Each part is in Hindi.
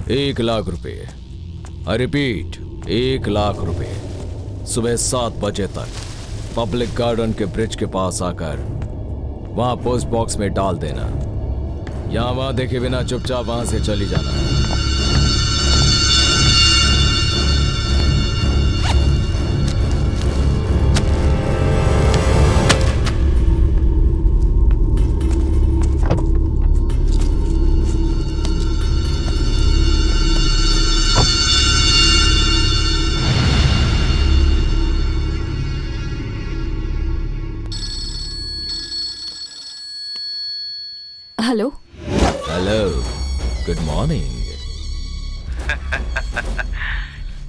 1,00,000 रुपए। आई रिपीट, 1,00,000 रुपए। सुबह 7 बजे तक पब्लिक गार्डन के ब्रिज के पास आकर वहां पोस्ट बॉक्स में डाल देना। यहां वहां देखे बिना चुपचाप वहां से चली जाना। Hello. Hello, good morning.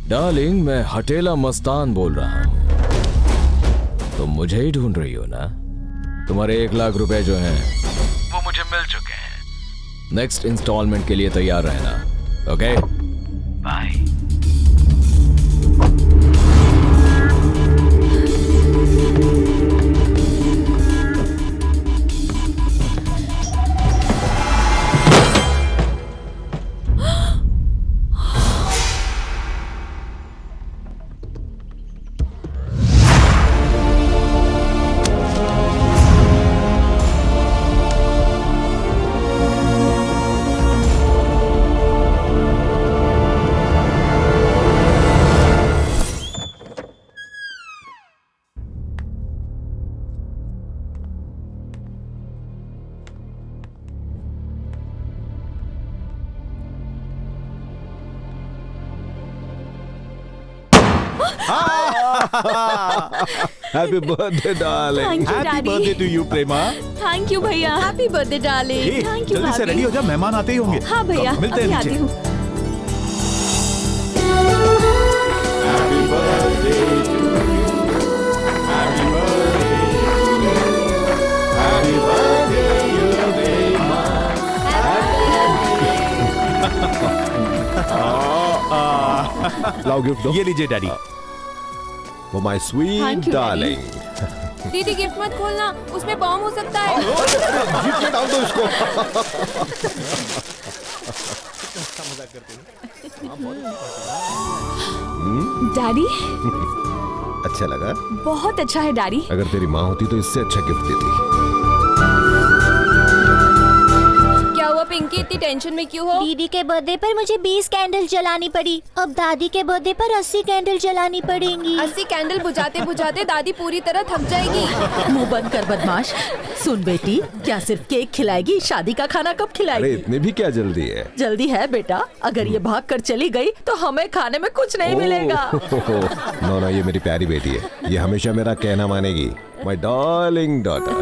Darling, मैं हटेला मस्तान बोल रहा हूँ। तुम मुझे ही ढूंढ रही हो ना? तुम्हारे 1,00,000 रुपए जो हैं वो मुझे मिल चुके हैं। नेक्स्ट इंस्टॉलमेंट के लिए तैयार रहना। Okay, bye. Happy birthday darling. Thank you, happy Daddy. Birthday to you Prema. Thank you भैया। Happy birthday darling. Thank you जल्दी से रेडी हो जा, मेहमान आते ही होंगे। हाँ भैया, तो मिलते अभी हैं आती नीचे। हूँ। Happy birthday to you, happy birthday, happy birthday you Prema. लाओ गिफ्ट दो। ये लीजिए डैडी। वो my Thank sweet you, darling. दीदी गिफ्ट मत खोलना, उसमें बॉम्ब हो सकता है। जीप में डाल दो इसको। डैडी, अच्छा लगा? बहुत अच्छा है डैडी। अगर तेरी माँ होती तो इससे अच्छा गिफ्ट देती। क्या हुआ पिंकी, इतनी टेंशन में क्यों हो? दीदी के बर्थडे पर मुझे 20 कैंडल जलानी पड़ी। अब दादी के बर्थडे पर 80 कैंडल जलानी पड़ेंगी। 80 कैंडल बुझाते बुझाते दादी पूरी तरह थक जाएगी। मुंह बंद कर बदमाश। सुन बेटी, क्या सिर्फ केक खिलाएगी? शादी का खाना कब अरे खिलाएगी? इतनी भी क्या जल्दी है? जल्दी है बेटा, अगर ये भाग कर चली गई तो हमें खाने में कुछ नहीं मिलेगा। नो ना, ये मेरी प्यारी बेटी है। ये हमेशा मेरा कहना मानेगी। My darling daughter.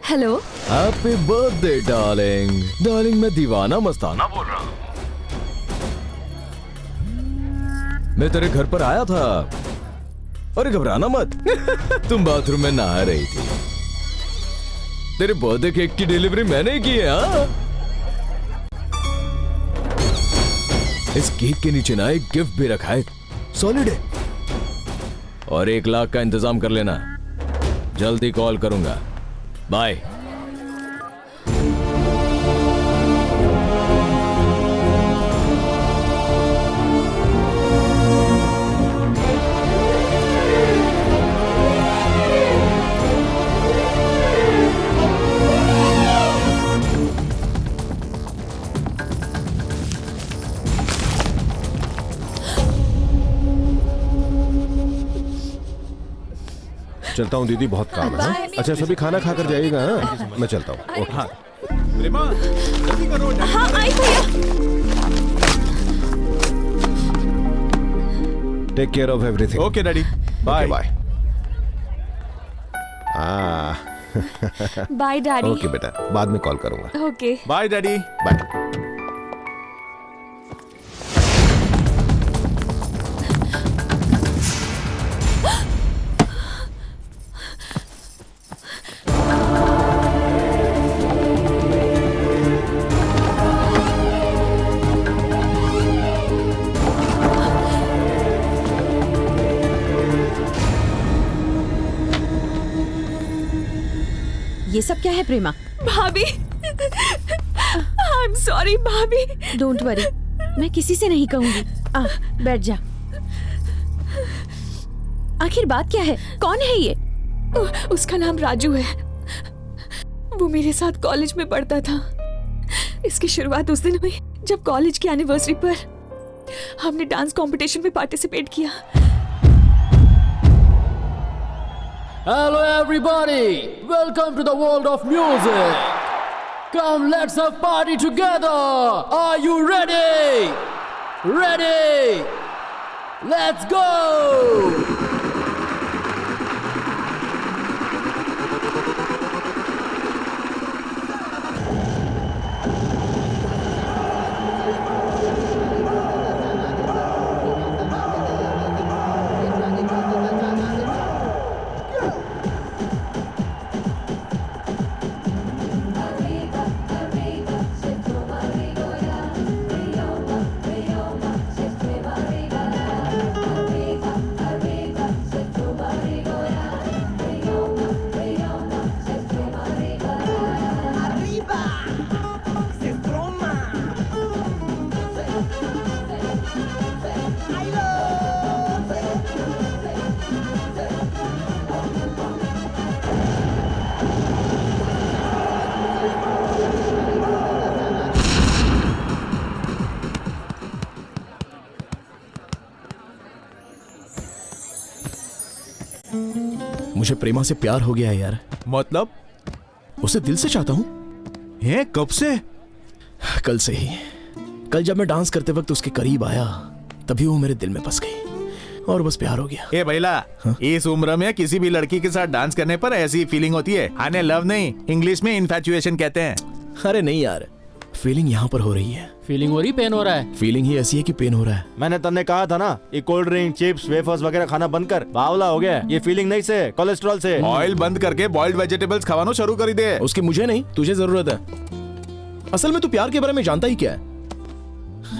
Hello. Happy birthday darling. Darling, मैं दीवाना मस्ताना बोल रहा हूँ। मैं तेरे घर पर आया था। अरे घबराना मत। तुम बाथरूम में नहा रही थी। तेरे बर्थडे केक की डिलीवरी मैंने ही की है। हाँ? इस केक के नीचे ना एक गिफ्ट भी रखा है, सॉलिड है। और 1,00,000 का इंतजाम कर लेना। जल्दी कॉल करूंगा। बाय। चलता हूँ दीदी, बहुत काम है। हाँ? अच्छा सभी खाना खाकर जाइएगा। हाँ? मैं चलता हूँ। ओके। हाँ प्रेमा, जल्दी करो। हाँ आई भैया। Take care of everything. Okay daddy, bye bye. Bye daddy. Okay बेटा, बाद में कॉल करूंगा। ओके। Bye daddy. बाय। ये सब क्या है प्रेमा? भाभी, आई एम सॉरी भाभी। डोंट वरी, मैं किसी से नहीं कहूंगी। बैठ जा। आखिर बात क्या है? कौन है ये? उसका नाम राजू है। वो मेरे साथ कॉलेज में पढ़ता था। इसकी शुरुआत उस दिन हुई जब कॉलेज की एनिवर्सरी पर हमने डांस कंपटीशन में पार्टिसिपेट किया। Hello everybody, welcome to the world of music. Come, let's have party together. Are you ready? Ready? Let's go. मुझे प्रेमा से प्यार हो गया है यार। मतलब उसे दिल से चाहता हूँ। है कब से? कल से ही। कल जब मैं डांस करते वक्त उसके करीब आया तभी वो मेरे दिल में बस गई और बस प्यार हो गया। ए भैला, इस उम्र में किसी भी लड़की के साथ डांस करने पर ऐसी फीलिंग होती है। आने लव नहीं, इंग्लिश में इन्फैचुएशन कहते हैं। अरे नहीं यार, फीलिंग यहाँ पर हो रही है। फीलिंग हो रही, पेन हो रहा है? फीलिंग ही ऐसी है कि पेन हो रहा है। मैंने तन्ने कहा था ना, ये कोल्ड ड्रिंक, चिप्स, वेफर्स वगैरह खाना बंद कर। बावला हो गया। ये फीलिंग नहीं से, कोलेस्ट्रॉल से। ऑयल बंद करके बॉइल्ड वेजिटेबल्स खावानो शुरू कर दे। उसकी मुझे नहीं, तुझे जरूरत है। असल में तू प्यार के बारे में जानता ही क्या है?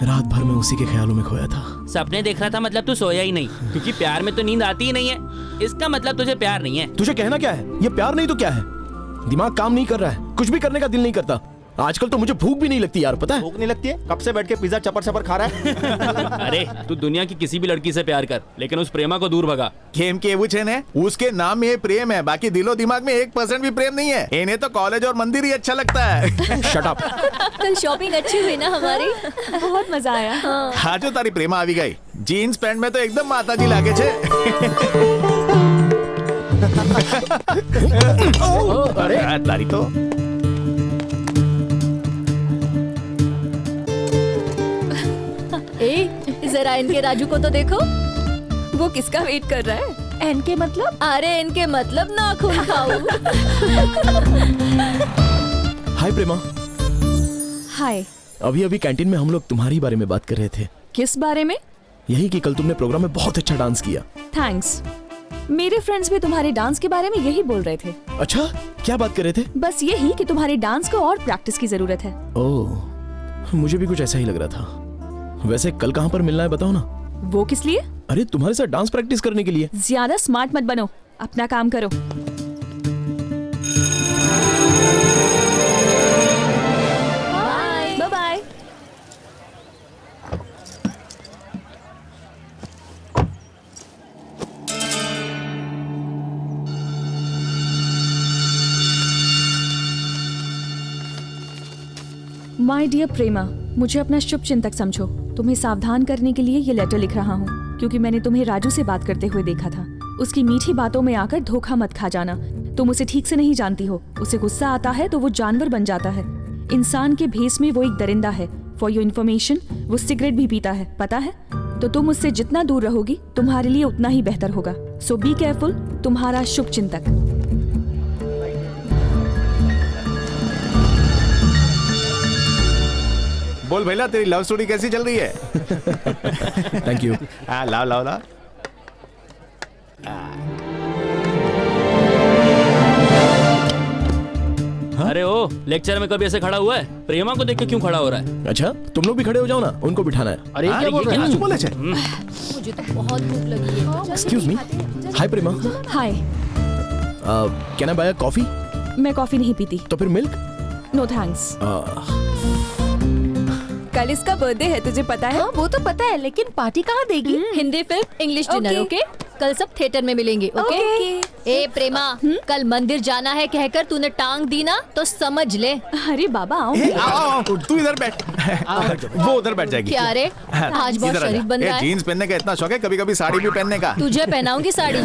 रात भर में उसी के ख्यालों में खोया था। सपने देख रहा था, मतलब तू सोया ही नहीं, क्योंकि प्यार में तो नींद आती ही नहीं है। इसका मतलब तुझे प्यार नहीं है। तुझे कहना क्या है? ये प्यार नहीं तो क्या है? दिमाग काम नहीं कर रहा है, कुछ भी करने का दिल नहीं करता। आजकल तो मुझे भूख भी नहीं लगती यार, पता है? भूख नहीं लगती है? कब से बैठ के पिज्जा चपर चपर खा रहा है? अरे तू दुनिया की किसी भी लड़की से प्यार कर, लेकिन उस प्रेमा को दूर भगा। गेम के एवुचन है, उसके नाम में प्रेम है, बाकी दिलो दिमाग में 1% भी प्रेम नहीं है। इन्हें तो कॉलेज और मंदिर ही अच्छा लगता है। Shut up. कल शॉपिंग अच्छी हुई ना हमारी? बहुत मजा आया। हाँ जो तारी प्रेमा आवी गई, जीन्स पैंट में तो एकदम माता जी लागे छे। अरे तारी तो जरा इनके राजू को तो देखो, वो किसका वेट कर रहा है? एन के मतलब? अरे इनके मतलब नाखून खाऊं। हाय प्रेमा। हाय। अभी अभी कैंटीन में हम लोग तुम्हारी बारे में बात कर रहे थे। किस बारे में? यही कि कल तुमने प्रोग्राम में बहुत अच्छा डांस किया। थैंक्स। मेरे फ्रेंड्स भी तुम्हारे डांस के बारे में यही बोल रहे थे। अच्छा, क्या बात कर रहे थे? बस यही कि तुम्हारे डांस को और प्रैक्टिस की जरूरत है। ओह, मुझे भी कुछ ऐसा ही लग रहा था। वैसे कल कहाँ पर मिलना है बताओ ना। वो किस लिए? अरे तुम्हारे साथ डांस प्रैक्टिस करने के लिए। ज्यादा स्मार्ट मत बनो, अपना काम करो। Bye bye. My dear Prema, मुझे अपना शुभ चिंतक समझो। तुम्हें सावधान करने के लिए ये लेटर लिख रहा हूँ, क्योंकि मैंने तुम्हें राजू से बात करते हुए देखा था। उसकी मीठी बातों में आकर धोखा मत खा जाना। तुम उसे ठीक से नहीं जानती हो। उसे गुस्सा आता है तो वो जानवर बन जाता है। इंसान के भेस में वो एक दरिंदा है। फॉर योर इन्फॉर्मेशन, वो सिगरेट भी पीता है, पता है? तो तुम उससे जितना दूर रहोगी तुम्हारे लिए उतना ही बेहतर होगा। सो बी केयरफुल। तुम्हारा शुभ चिंतक। बोल भैया, तेरी लव स्टोरी कैसी चल रही है? Thank you. लाओ लाओ लाओ। अरे ओ, लेक्चर में कभी ऐसे खड़ा हुआ है? प्रेमा को देख के क्यों खड़ा हो रहा है? अच्छा, तुम लोग भी खड़े हो जाओ ना, उनको बिठाना है। अरे क्या बोल रहे हैं? बोले छे? मुझे तो बहुत भूख लगी है। Excuse me. Hi Prema. Hi. Can I buy a coffee? मैं कॉफी नहीं पीती। तो फिर मिल्क? No thanks. कल इसका बर्थडे है, तुझे पता है? हाँ, वो तो पता है, लेकिन पार्टी कहाँ देगी? Hindi film, English dinner, okay? कल सब थिएटर में मिलेंगे, ओके? ए प्रेमा, कल मंदिर जाना है कहकर तूने टांग दी ना, तो समझ ले। अरे बाबा आओ। आओ, तू इधर बैठ। वो उधर बैठ जाएगी। क्या रे, आज बहुत शरीफ बन रहा है। जीन्स पहनने का इतना शौक है, कभी कभी साड़ी भी पहनने का। तुझे पहनाऊंगी साड़ी।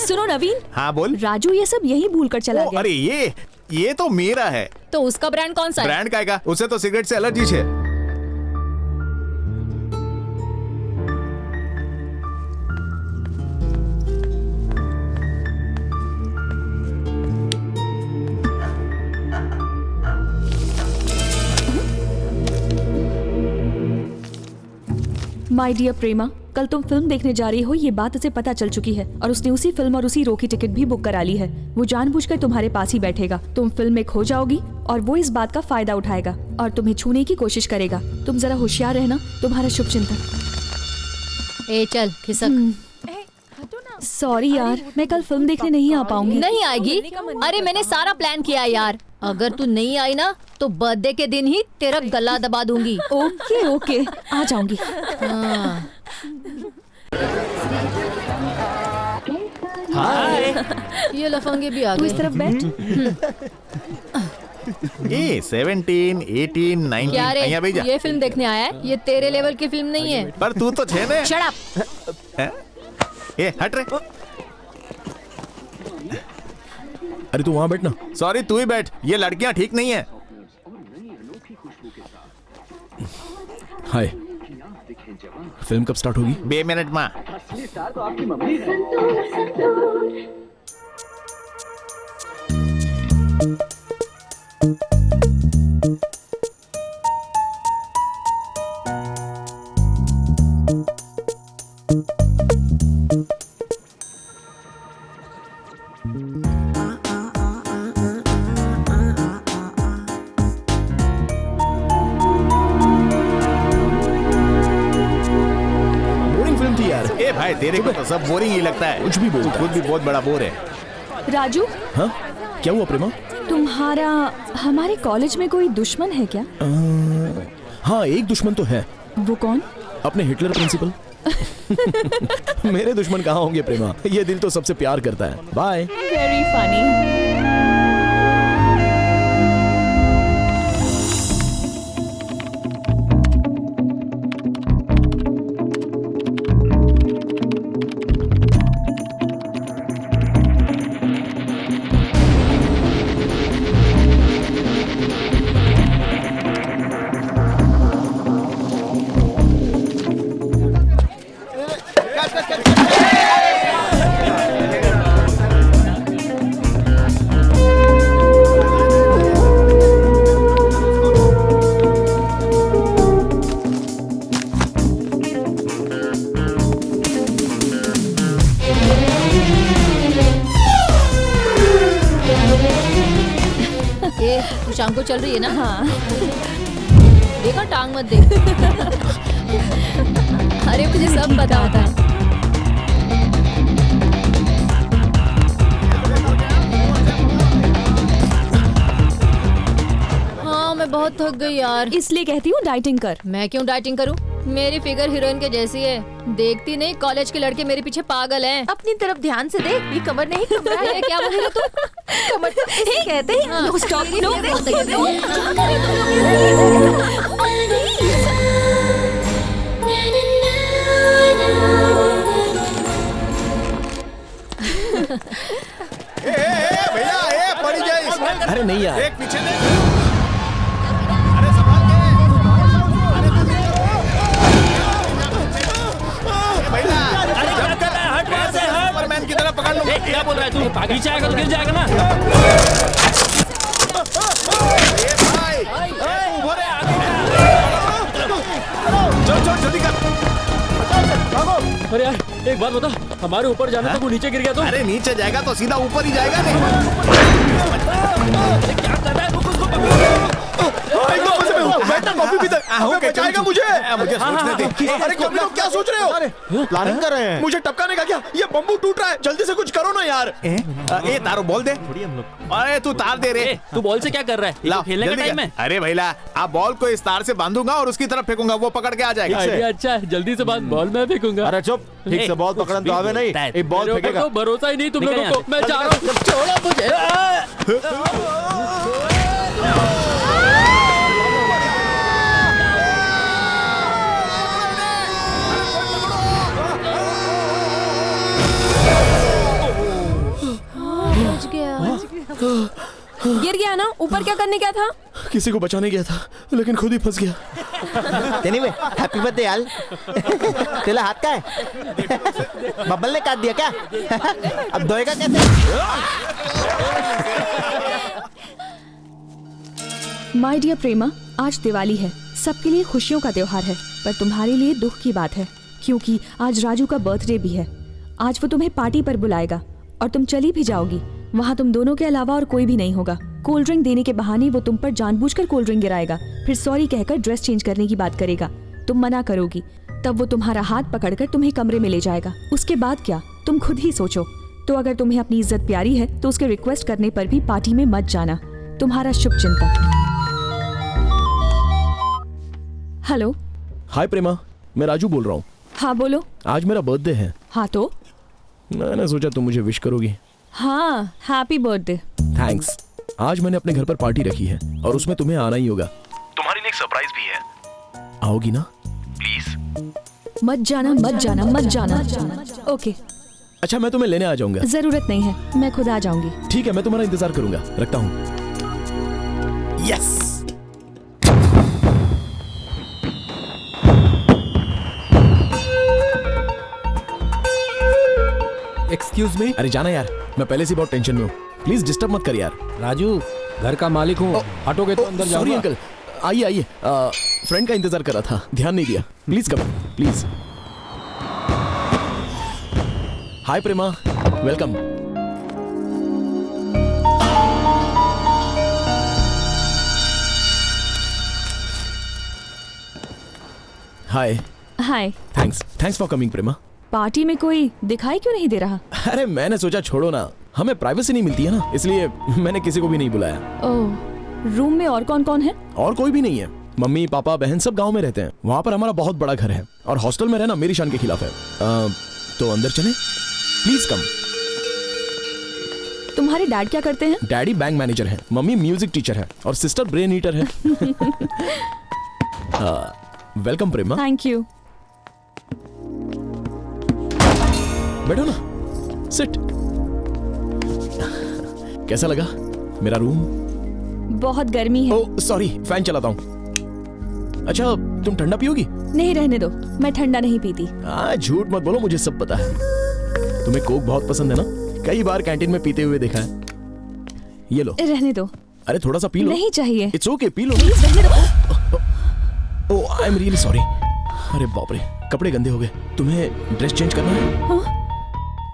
सुनो नवीन। हाँ बोल। राजू ये सब यही भूल कर चला गया। अरे ये तो मेरा है। तो उसका ब्रांड कौन सा है? ब्रांड का उसे तो सिगरेट से एलर्जी है। माय डियर प्रेमा, कल तुम फिल्म देखने जा रही हो ये बात उसे पता चल चुकी है और उसने उसी फिल्म और उसी रो की टिकट भी बुक करा ली है। वो जानबूझकर तुम्हारे पास ही बैठेगा। तुम फिल्म में खो जाओगी और वो इस बात का फायदा उठाएगा और तुम्हें छूने की कोशिश करेगा। तुम जरा होशियार रहना। तुम्हारा शुभचिंतक। ए चल खिसक। सॉरी यार, मैं कल फिल्म देखने नहीं आ पाऊंगी। नहीं आएगी? अरे मैंने सारा प्लान किया यार। अगर तू नहीं आई ना तो बर्थडे के दिन ही तेरा गला दबा दूंगी। ओके ओके, आ जाऊंगी। हाय, ये लफंगे भी आ गए। तू इस तरफ बैठ। 17, 18, 19। क्या रे, यहाँ भेजा। ये फिल्म देखने आया है? ये तेरे लेवल की फिल्म नहीं है। पर तू तो छे ने। Shut up. ए हट रे। अरे तू वहां बैठना। सॉरी, तू ही बैठ। ये लड़कियां ठीक नहीं है। हाय, फिल्म कब स्टार्ट होगी? 2 मिनट में। ए भाई, तेरे को तो सब बोरिंग ही लगता है। कुछ भी बोलता है। खुद भी बहुत बड़ा बोर है। राजू, हाँ क्या हुआ प्रेमा? तुम्हारा हमारे कॉलेज में कोई दुश्मन है क्या? हाँ, एक दुश्मन तो है। वो कौन? अपने हिटलर प्रिंसिपल। मेरे दुश्मन कहाँ होंगे प्रेमा? ये दिल तो सबसे प्यार करता है। बाय। Very funny. तू शाम को चल रही है ना? हाँ। देखा, टांग मत देख। अरे मुझे सब पता होता है। हाँ, मैं बहुत थक गई यार। इसलिए कहती हूँ डाइटिंग कर। मैं क्यों डाइटिंग करूँ? मेरी फिगर हीरोइन के जैसी है। देखती नहीं, कॉलेज के लड़के मेरे पीछे पागल हैं। अपनी तरफ ध्यान से देख, ये कमर नहीं कमरा है। क्या बोल रही हो तू? कमर तो इसे कहते हैं। हाँ। No stop, no. भैया, पड़ी जाए। अरे नहीं यार। एक पीछे देख। अरे संभाल के। भैया, जब कर रहा है, हट वहाँ से, हट। सुपरमैन की तरह पकड़ लो। क्या बोल रहा है तू? पीछे आएगा तो गिर जाएगा ना। चल जल्दी कर। अरे यार, एक बात बता, हमारे ऊपर जाने तक वो नीचे गिर गया तो? अरे नीचे जाएगा तो सीधा ऊपर ही जाएगा नहीं। क्या कर रहा है? रुक, उसको पकड़ो। एकदम मजे में हूँ। बैठना कॉफी पीते हैं। हमें बचाएगा मुझे सोचने दे। अरे तुम लोग क्या सोच रहे हो? अरे प्लानिंग कर रहे हैं। मुझे टपकाने का क्या? ये बम्बू टूट रहा है, जल्दी से कुछ करो ना यार। ए तारो बोल दे। हम लोग अरे तू तार दे रे। तू बॉल से क्या कर रहा है? लाओ, खेलने का जल्दी टाइम कर। है। अरे भैया, आप बॉल को इस तार से बांधूंगा और उसकी तरफ फेंकूंगा, वो पकड़ के आ जाएगा। आइडिया अच्छा है, जल्दी से बात बॉल में फेंकूंगा। अरे चुप, ठीक से बॉल पकड़न तो आवे नहीं। एक बॉल मेरे ऊपर फेंकेगा। तो भरोसा ही नहीं तुम निकल लोगों यहाँ को। से। मैं जा रहा हूँ, छोड़ो मुझे। बच गया। गिर गया ना? ऊपर क्या करने गया था? किसी को बचाने गया था, लेकिन खुद ही फंस गया। एनीवे, हैप्पी बर्थडे यार। तेरा हाथ का है? बब्बल ने काट दिया क्या? अब धोएगा कैसे? माय डियर प्रेमा, आज दिवाली है, सबके लिए खुशियों का त्योहार है, पर तुम्हारे लिए दुख की बात है, क्योंकि आज राजू का बर्थडे भी है। आज वो तुम्हें पार्टी पर बुलाएगा और तुम चली भी जाओगी। वहाँ तुम दोनों के अलावा और कोई भी नहीं होगा। कोल्ड ड्रिंक देने के बहाने वो तुम पर जानबूझकर कोल्ड ड्रिंक गिराएगा, फिर सॉरी कहकर ड्रेस चेंज करने की बात करेगा। तुम मना करोगी, तब वो तुम्हारा हाथ पकड़कर तुम्हें कमरे में ले जाएगा। उसके बाद क्या, तुम खुद ही सोचो। तो अगर तुम्हें अपनी इज्जत प्यारी है तो उसके रिक्वेस्ट करने पर भी पार्टी में मत जाना। तुम्हारा शुभचिंतक। हेलो। हाय प्रेमा, मैं राजू बोल रहा हूँ। हाँ बोलो। आज मेरा बर्थडे है। हाँ तो मैंने सोचा तुम मुझे विश करोगी। हाँ, हैप्पी बर्थडे। थैंक्स। आज मैंने अपने घर पर पार्टी रखी है और उसमें तुम्हें आना ही होगा। तुम्हारे लिए एक सरप्राइज भी है। आओगी ना? प्लीज। मत जाना, मत जाना, मत जाना। ओके। अच्छा, मैं तुम्हें लेने आ जाऊंगा। जरूरत नहीं है, मैं खुद आ जाऊंगी। ठीक है, मैं तुम्हारा इंतजार करूंगा। रखता हूँ। यस। Excuse me. अरे जाना यार, मैं पहले से बहुत टेंशन में हूँ। प्लीज डिस्टर्ब मत कर यार। राजू, घर का मालिक हूँ, हटोगे तो अंदर सॉरी जाऊंगा। अंकल, आइए आइए। फ्रेंड का इंतजार कर रहा था, ध्यान नहीं दिया। Please come, please. Hi Prema, welcome. Hi. Hi. Thanks for coming Prema. Party में कोई दिखाई क्यों नहीं दे रहा? अरे मैंने सोचा छोड़ो ना, हमें प्राइवेसी नहीं मिलती है ना, इसलिए मैंने किसी को भी नहीं बुलाया। ओह, रूम में और कौन कौन है? और कोई भी नहीं है। मम्मी पापा बहन सब गांव में रहते हैं। वहाँ पर हमारा बहुत बड़ा घर है और हॉस्टल में रहना मेरी शान के खिलाफ है। तो अंदर चले? प्लीज कम। तुम्हारे डैड क्या करते हैं? डैडी बैंक मैनेजर है, मम्मी म्यूजिक टीचर है और सिस्टर ब्रेन ईटर है। Welcome Prema. Thank you. बैठो ना, सिट। कैसा लगा मेरा रूम? बहुत गर्मी है। ओह सॉरी, फैन चलाता हूँ। अच्छा, तुम ठंडा पियोगी? नहीं, रहने दो, मैं ठंडा नहीं पीती। झूठ मत बोलो, मुझे सब पता है। तुम्हें कोक बहुत पसंद है ना? कई बार कैंटीन में पीते हुए देखा है। ये लो। रहने दो। अरे थोड़ा सा पी लो। नहीं चाहिए। It's okay, P low. Please रहने दो। ओह आई एम रियली सॉरी। अरे बाप रे, कपड़े गंदे हो गए। तुम्हें ड्रेस चेंज करना है? हाँ?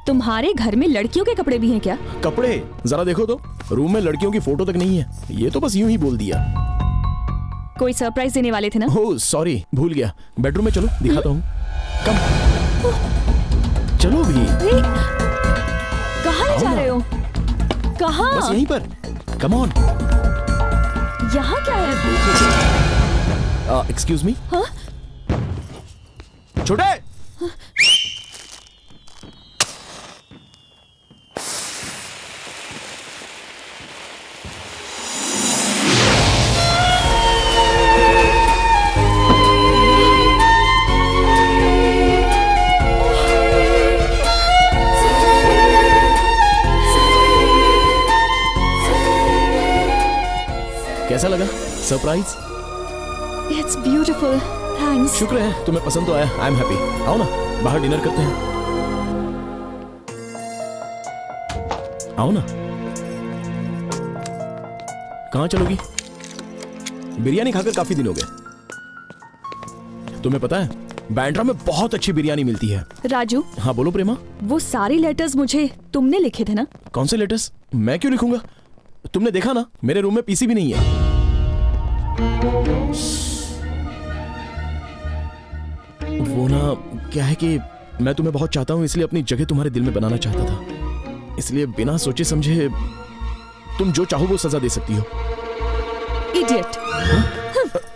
तुम्हारे घर में लड़कियों के कपड़े भी हैं क्या? कपड़े जरा देखो तो, रूम में लड़कियों की फोटो तक नहीं है। ये तो बस यूं ही बोल दिया। कोई सरप्राइज देने वाले थे ना? ओह सॉरी, भूल गया। बेडरूम में चलो, दिखाता हूँ। कम चलो भी। कहाँ ले जा रहे हो? कहाँ? बस यहीं पर। Come on. यहाँ क्या है? एक्सक्यूज मी। हाँ? छोटे। कैसा लगा सरप्राइज? It's beautiful, thanks. शुक्र है तुम्हें पसंद तो आया। I am happy. आओ ना, बाहर डिनर करते हैं। आओ ना। कहाँ चलोगी? बिरयानी खाकर काफी दिन हो गए। तुम्हें पता है, बैंड्रा में बहुत अच्छी बिरयानी मिलती है। राजू। हाँ बोलो प्रेमा। वो सारे लेटर्स मुझे तुमने लिखे थे ना? कौन से लेटर्स? मैं क्यों लिखूंगा? तुमने देखा ना, मेरे रूम में पीसी भी नहीं है। वो ना क्या है कि मैं तुम्हें बहुत चाहता हूं, इसलिए अपनी जगह तुम्हारे दिल में बनाना चाहता था। इसलिए बिना सोचे समझे तुम जो चाहो वो सजा दे सकती हो। इडियट।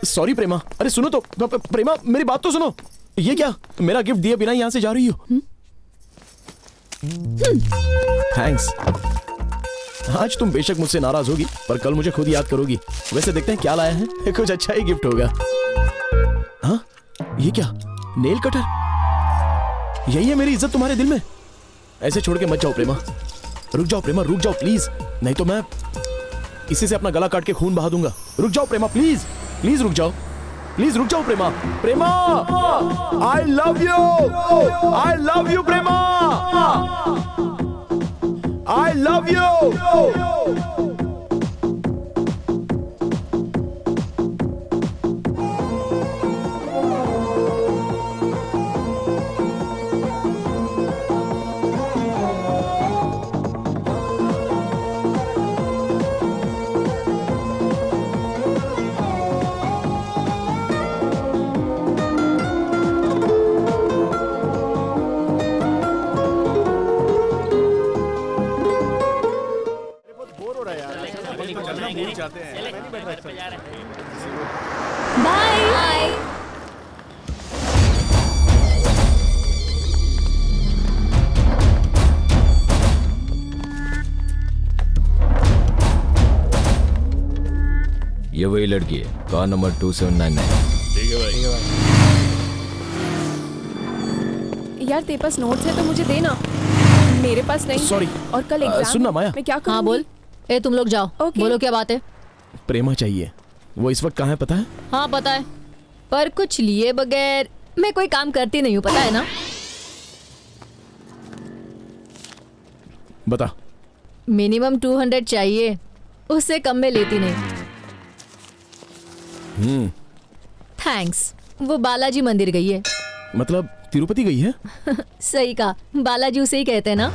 सॉरी प्रेमा। अरे सुनो तो प्रेमा, मेरी बात तो सुनो। ये क्या, मेरा गिफ्ट दिए बिना यहां से जा रही हो? थैंक्स। आज तुम बेशक मुझसे नाराज होगी, पर कल मुझे खुद याद करोगी। वैसे देखते हैं क्या लाया है, कुछ अच्छा ही गिफ्ट होगा। हाँ, ये क्या, नेल कटर? यही है मेरी इज्जत तुम्हारे दिल में? ऐसे छोड़ के मत जाओ प्रेमा। रुक जाओ प्रेमा, रुक जाओ प्लीज, नहीं तो मैं इसी से अपना गला काट के खून बहा दूंगा। रुक जाओ प्रेमा, प्लीज प्लीज रुक जाओ, प्लीज रुक जाओ Prema. Prema, I love you, I love you Prema, I love you. Bye. ये वही लड़की है, कार नंबर 2799। ठीक है भाई। यार तेरे पास नोट्स है तो मुझे देना, मेरे पास नहीं। सॉरी। और कल एग्जाम। सुनना माया। मैं क्या करूंगी? हाँ बोल। ए तुम लोग जाओ। बोलो क्या बात है? प्रेमा चाहिए। वो इस वक्त कहाँ है पता है? हाँ पता है, पर कुछ लिए बगैर मैं कोई काम करती नहीं हूँ, पता है ना? बता। मिनिमम 200 चाहिए, उससे कम में लेती नहीं। थैंक्स। वो बालाजी मंदिर गई है। मतलब तिरुपति गई है? सही कहा, बालाजी उसे ही कहते हैं ना।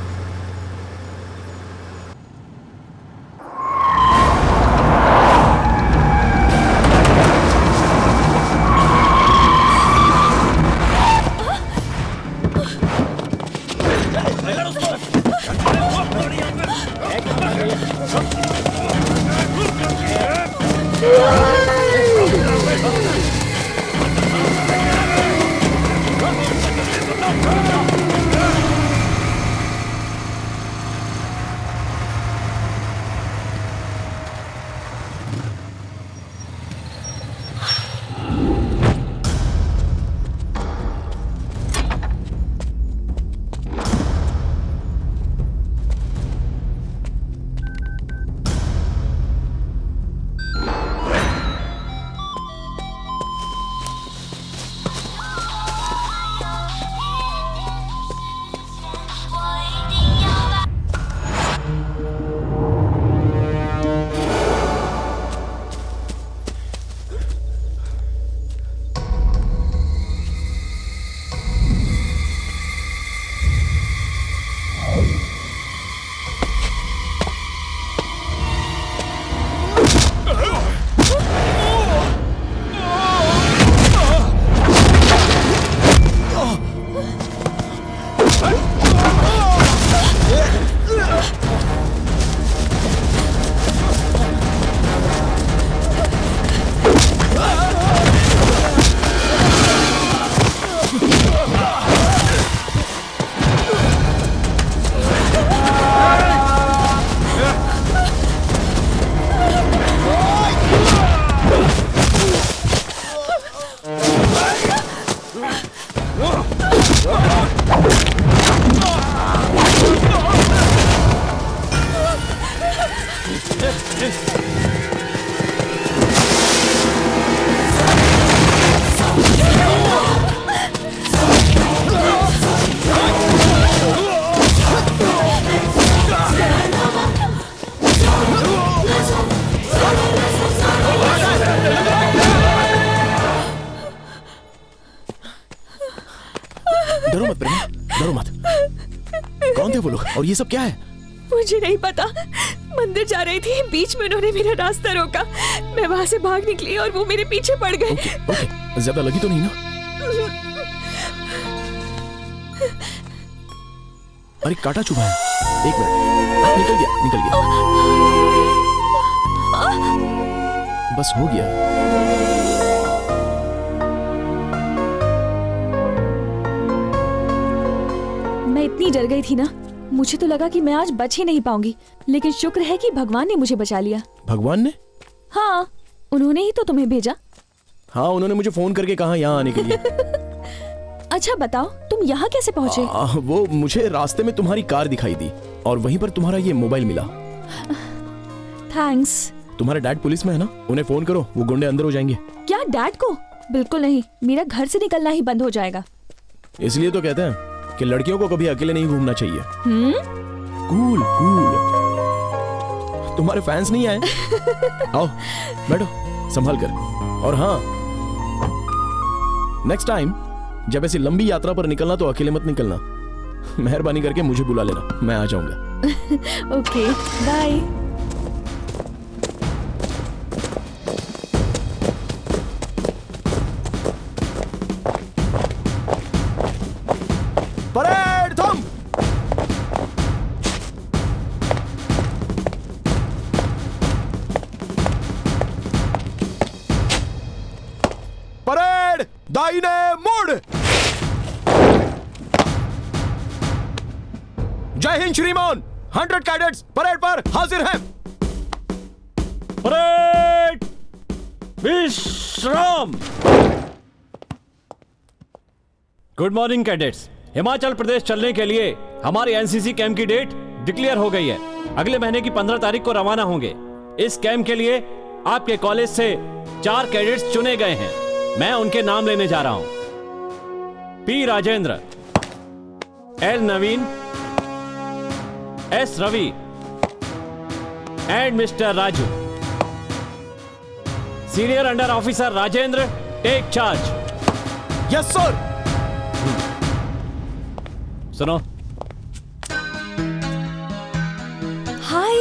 डरो मत प्रेमा, डरो मत। कौन थे वो लोग और ये सब क्या है? मुझे नहीं पता, मंदिर जा रही थी, बीच में उन्होंने मेरा रास्ता रोका, मैं वहां से भाग निकली और वो मेरे पीछे पड़ गए। ओके, ज्यादा लगी तो नहीं ना? अरे कांटा चुभा है। एक मिनट, निकल गया, निकल गया। बस हो गया। मैं इतनी डर गई थी ना, मुझे तो लगा कि मैं आज बच ही नहीं पाऊंगी, लेकिन शुक्र है कि भगवान ने मुझे बचा लिया। भगवान ने? हाँ, उन्होंने ही तो तुम्हें भेजा। हाँ, उन्होंने मुझे फोन करके कहा यहाँ आने के लिए। अच्छा बताओ, तुम यहाँ कैसे पहुँचे? वो मुझे रास्ते में तुम्हारी कार दिखाई दी और वहीं पर तुम्हारा ये मोबाइल मिला। थैंक्स। तुम्हारे डैड पुलिस में है ना, उन्हें फोन करो, वो गुंडे अंदर हो जाएंगे। क्या डैड को? बिल्कुल नहीं, मेरा घर से निकलना ही बंद हो जाएगा। इसलिए तो कहते हैं कि लड़कियों को कभी अकेले नहीं घूमना चाहिए। Cool cool. तुम्हारे फैंस नहीं आए? आओ बैठो, संभाल कर। और हाँ, नेक्स्ट टाइम जब ऐसी लंबी यात्रा पर निकलना तो अकेले मत निकलना, मेहरबानी करके मुझे बुला लेना, मैं आ जाऊंगा। Okay, bye. परेड थम। परेड दाहिने मुड़। जय हिंद श्रीमान, 100 कैडेट्स परेड पर हाजिर हैं। परेड विश्राम। Good morning cadets. Himachal Pradesh चलने के लिए हमारी एनसीसी कैंप की डेट डिक्लेयर हो गई है। अगले महीने की 15 तारीख को रवाना होंगे। इस कैंप के लिए आपके कॉलेज से 4 कैडेट्स चुने गए हैं। मैं उनके नाम लेने जा रहा हूं। P Rajendra, L Naveen, S Ravi and mister Raju. Senior under officer Rajendra, take charge. Yes sir. सुनो। हाय।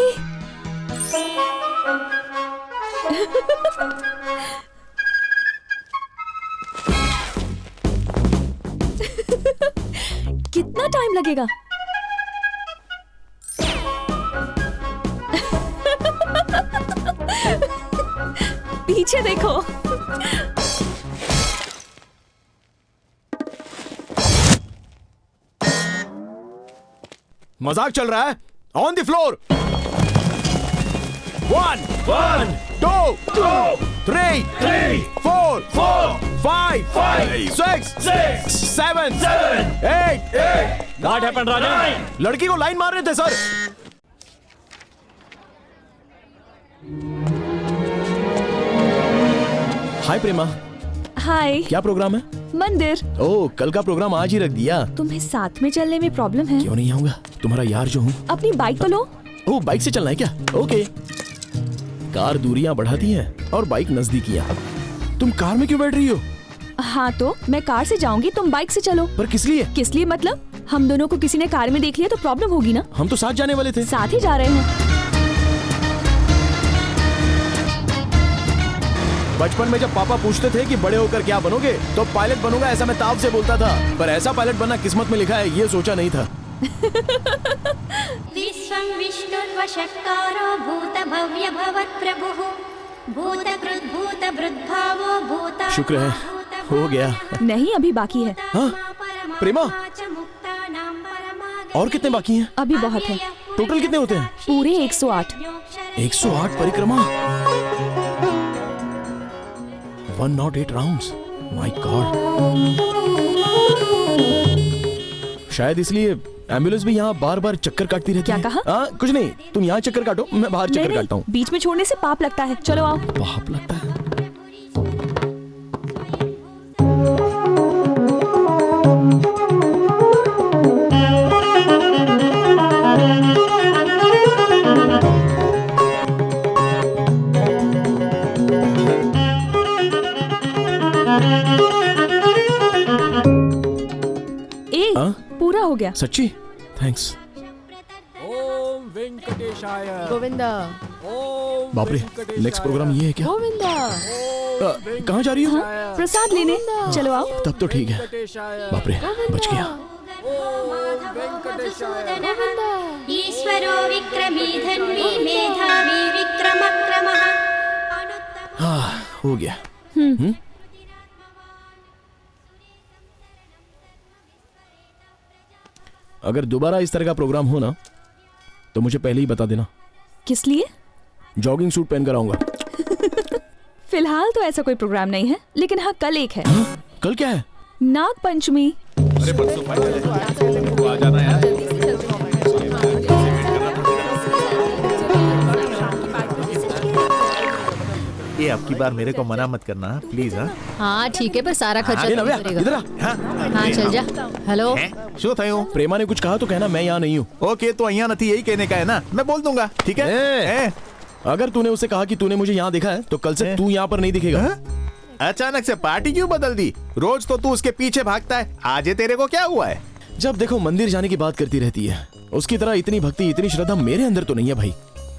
कितना टाइम लगेगा? पीछे देखो। मजाक चल रहा है? On the floor. 1 2 3 4 5 6 7 8। What happened, राजन? लड़की को लाइन मार रहे थे सर। हाय प्रेमा। हाय। क्या प्रोग्राम है? मंदिर। ओह, कल का प्रोग्राम आज ही रख दिया। तुम्हें साथ में चलने में प्रॉब्लम है? क्यों नहीं आऊंगा, तुम्हारा यार जो हूँ। अपनी बाइक तो लो। ओह, बाइक से चलना है क्या? ओके। कार दूरियां बढ़ाती है और बाइक नजदीकियां। तुम कार में क्यों बैठ रही हो? हाँ तो मैं कार से जाऊंगी, तुम बाइक से चलो। पर किस लिए? किस लिए मतलब? हम दोनों को किसी ने कार में देख लिया तो प्रॉब्लम होगी ना। हम तो साथ जाने वाले थे। साथ ही जा रहे हैं। बचपन में जब पापा पूछते थे कि बड़े होकर क्या बनोगे, तो पायलट बनूंगा ऐसा मैं ताव से बोलता था, पर ऐसा पायलट बनना किस्मत में लिखा है ये सोचा नहीं था। विश्वं विष्णुर्वषट्कारो भूत भव्य भवत् प्रभुः भूतकृत् भूतभृद्भावो भूता। शुक्र है हो गया। नहीं, अभी बाकी है। हाँ? प्रेमा, और कितने बाकी हैं? अभी बहुत है। टोटल कितने होते हैं? पूरे 108। 108 परिक्रमा। 108 राउंड्स। My God. शायद इसलिए एम्बुलेंस भी यहाँ बार बार चक्कर काटती रहती है। क्या कहा? कुछ नहीं, तुम यहाँ चक्कर काटो, मैं बाहर चक्कर काटता हूँ। बीच में छोड़ने से पाप लगता है। चलो आओ। पाप लगता है? पूरा हो गया। सच्ची? थैंक्स। ओम गोविंदा बाप रे, नेक्स्ट प्रोग्राम ये है क्या? गोविंदा कहाँ जा रही हो? प्रसाद लेने। चलो आओ। तब तो ठीक है। बाप रे, बच गया। ईश्वरो विक्रमी धन्वी मेधावी विक्रमक्रमः। हाँ, हो गया। अगर दोबारा इस तरह का प्रोग्राम हो ना तो मुझे पहले ही बता देना। किस लिए? जॉगिंग सूट पहनकर आऊंगा। फिलहाल तो ऐसा कोई प्रोग्राम नहीं है, लेकिन हाँ कल एक है। कल क्या है? नाग पंचमी। अरे परसों फाइनल है, तो आ जाना यार। ये अब की बार मेरे को मना मत करना प्लीज। हाँ ठीक है, पर सारा खर्चा तू करेगा। इधर आ। हाँ चल जा। हेलो, शो थयो? प्रेमा ने कुछ कहा तो कहना मैं यहाँ नहीं हूँ। ओके, तो यहाँ नहीं यही कहने का है ना, मैं बोल दूंगा। ठीक है। अगर तूने उसे कहा कि तूने मुझे यहाँ देखा है तो कल से तू यहाँ पर नहीं दिखेगा। अचानक से पार्टी क्यों बदल दी? रोज तो तू उसके पीछे भागता है, आज तेरे को क्या हुआ है? जब देखो मंदिर जाने की बात करती रहती है। उसकी तरह इतनी भक्ति, इतनी श्रद्धा मेरे अंदर तो नहीं है भाई।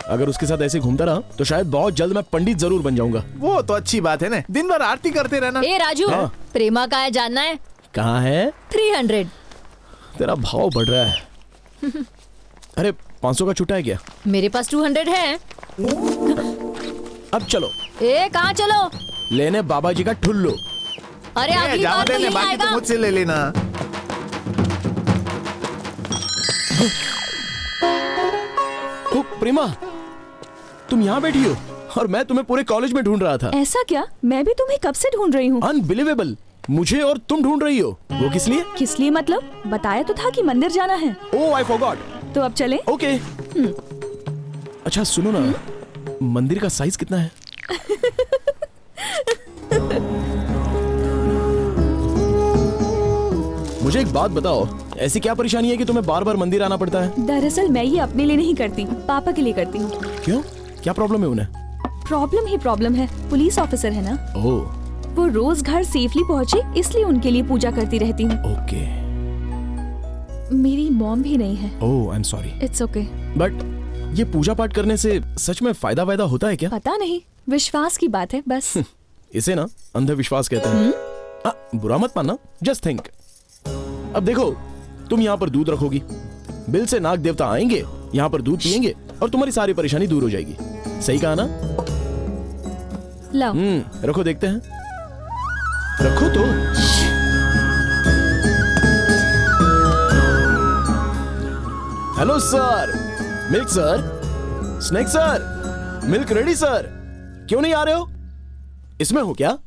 अगर उसके साथ ऐसे घूमता रहा तो शायद बहुत जल्द मैं पंडित जरूर बन जाऊंगा। वो तो अच्छी बात है ना, दिन भर आरती करते रहना। ए राजू, हाँ? प्रेमा का है जानना है? कहाँ है? 300। तेरा भाव बढ़ रहा है। अरे 500 का छुट्टा है क्या? मेरे पास 200 है। अब चलो। ए कहाँ चलो? लेने बाबा जी का ठुल्लू। अरे अगली बार तो यही बाकी तो आएगा। मुझसे ले लेना। ओ प्रेमा, तुम यहाँ बैठी हो और मैं तुम्हें पूरे कॉलेज में ढूंढ रहा था। ऐसा क्या? मैं भी तुम्हें कब से ढूंढ रही हूँ। अनबिलीवेबल, मुझे और तुम ढूंढ रही हो। वो किस लिए? किस लिए मतलब? बताया तो था कि मंदिर जाना है। Oh I forgot. तो अब चलें? ओके। अच्छा सुनो ना, मंदिर का साइज कितना है? मुझे एक बात बताओ, ऐसी क्या परेशानी है कि तुम्हें बार बार मंदिर आना पड़ता है? दरअसल मैं ये अपने लिए नहीं करती, पापा के लिए करती हूँ। क्यों? क्या प्रॉब्लम है उन्हें? प्रॉब्लम ही प्रॉब्लम है। पुलिस ऑफिसर है ना। ओह। वो रोज घर सेफली पहुँचे इसलिए उनके लिए पूजा करती रहती हूँ। ओके। मेरी मॉम भी नहीं है। Oh I am sorry. It's okay. But ये पूजा पाठ करने से सच में फायदा वायदा होता है क्या? पता नहीं, विश्वास की बात है बस। इसे ना अंधविश्वास कहते हैं। बुरा मत मानना, जस्ट थिंक। अब देखो, तुम यहाँ पर दूध रखोगी, बिल से नाग देवता आएंगे, यहाँ पर दूध पिएंगे और तुम्हारी सारी परेशानी दूर हो जाएगी। सही कहा ना? लाओ। रखो, देखते हैं। रखो तो। Hello sir, milk sir, snack sir, milk ready sir. क्यों नहीं आ रहे हो? इसमें हो क्या?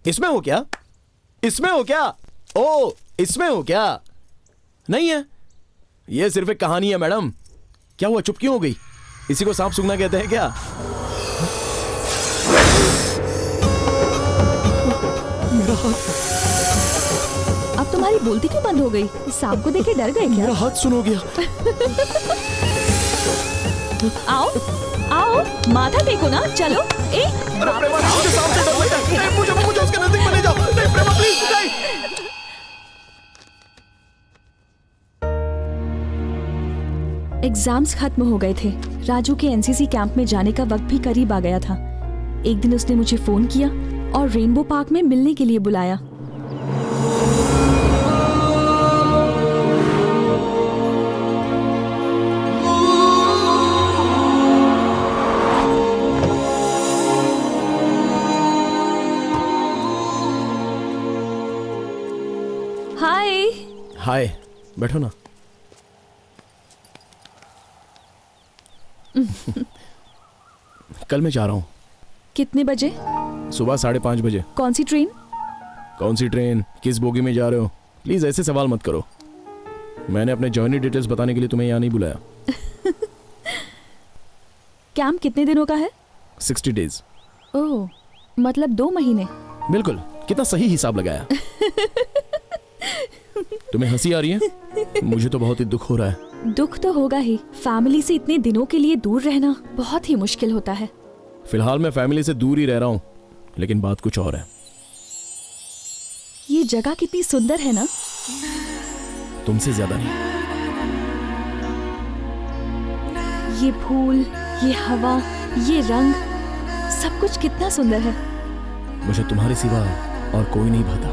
इसमें हो क्या? इसमें हो क्या? ओ, इसमें हो क्या? नहीं है, यह सिर्फ एक कहानी है मैडम। क्या हुआ, चुप क्यों हो गई? इसी को सांप सूंघना कहते हैं क्या? मेरा हाथ। अब तुम्हारी बोलती क्यों बंद हो गई? सांप को देखे डर गए क्या? मेरा हाथ सुन हो गया। आओ आओ, माथा टेको ना। चलो। ए अरे प्रेमा, मुझे सांप से डर लगता है। नहीं, मुझे उसके नजदीक मत ले जाओ। नहीं प्रेमा, प्लीज नहीं। एग्जाम्स खत्म हो गए थे। राजू के एनसीसी कैंप में जाने का वक्त भी करीब आ गया था। एक दिन उसने मुझे फोन किया और रेनबो पार्क में मिलने के लिए बुलाया। हाय। हाय, बैठो ना। कल मैं जा रहा हूँ। कितने बजे? सुबह 5:30 बजे। कौन सी ट्रेन? कौन सी ट्रेन? किस बोगी में जा रहे हो? प्लीज ऐसे सवाल मत करो। मैंने अपने जर्नी डिटेल्स बताने के लिए तुम्हें यहाँ नहीं बुलाया। कैंप कितने दिनों का है? 60 डेज। ओह, मतलब 2 महीने। बिल्कुल, कितना सही हिसाब लगाया। तुम्हें हंसी आ रही है? मुझे तो बहुत ही दुख हो रहा है। दुख तो होगा ही। फैमिली से इतने दिनों के लिए दूर रहना बहुत ही मुश्किल होता है। फिलहाल मैं फैमिली से दूर ही रह रहा हूँ, लेकिन बात कुछ और है। ये जगह कितनी सुंदर है ना? तुमसे ज्यादा नहीं। ये फूल, ये हवा, ये रंग, सब कुछ कितना सुंदर है। मुझे तुम्हारे सिवा और कोई नहीं भाता।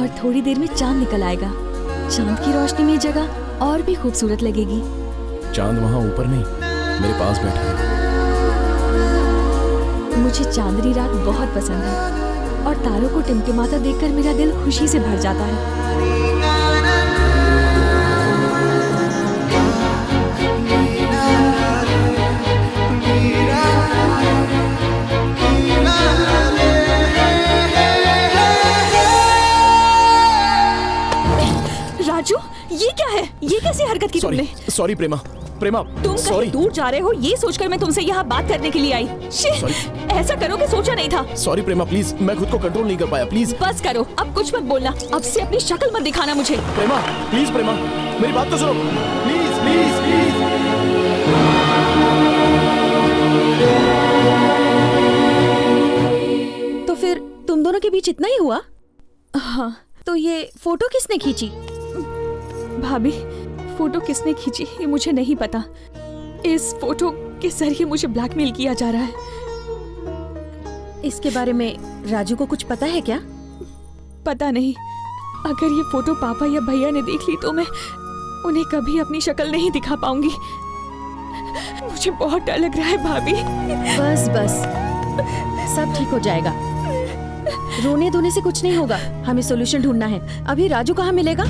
और थोड़ी देर में चांद निकल आएगा। चांद की रोशनी में जगह और भी खूबसूरत लगेगी। चांद वहाँ ऊपर नहीं, मेरे पास बैठा है। मुझे चांदनी रात बहुत पसंद है और तारों को टिमटिमाता देखकर मेरा दिल खुशी से भर जाता है। राजू, ये क्या है? ये कैसी हरकत की तुमने? सॉरी प्रेमा, प्रेमा तुम कहीं दूर जा रहे हो ये सोचकर मैं तुमसे यहाँ बात करने के लिए आई। ऐसा करोगे सोचा नहीं था। सॉरी प्रेमा प्लीज, मैं खुद को कंट्रोल नहीं कर पाया। प्लीज बस करो, अब कुछ मत बोलना। अब से अपनी शक्ल मत दिखाना मुझे। प्रेमा प्लीज, प्रेमा मेरी बात तो सुनो प्लीज प्लीज प्लीज। तो फिर तुम दोनों के बीच इतना ही हुआ? हाँ, तो ये फोटो किसने खींची? भाभी, फोटो किसने खींची ये मुझे नहीं पता। इस फोटो के जरिए मुझे ब्लैकमेल किया जा रहा है। इसके बारे में राजू को कुछ पता है क्या? पता नहीं। अगर ये फोटो पापा या भैया ने देख ली तो मैं उन्हें कभी अपनी शक्ल नहीं दिखा पाऊंगी। मुझे बहुत डर लग रहा है भाभी। बस बस, सब ठीक हो जाएगा। रोने धोने से कुछ नहीं होगा, हमें सॉल्यूशन ढूंढना है। अभी राजू कहाँ मिलेगा?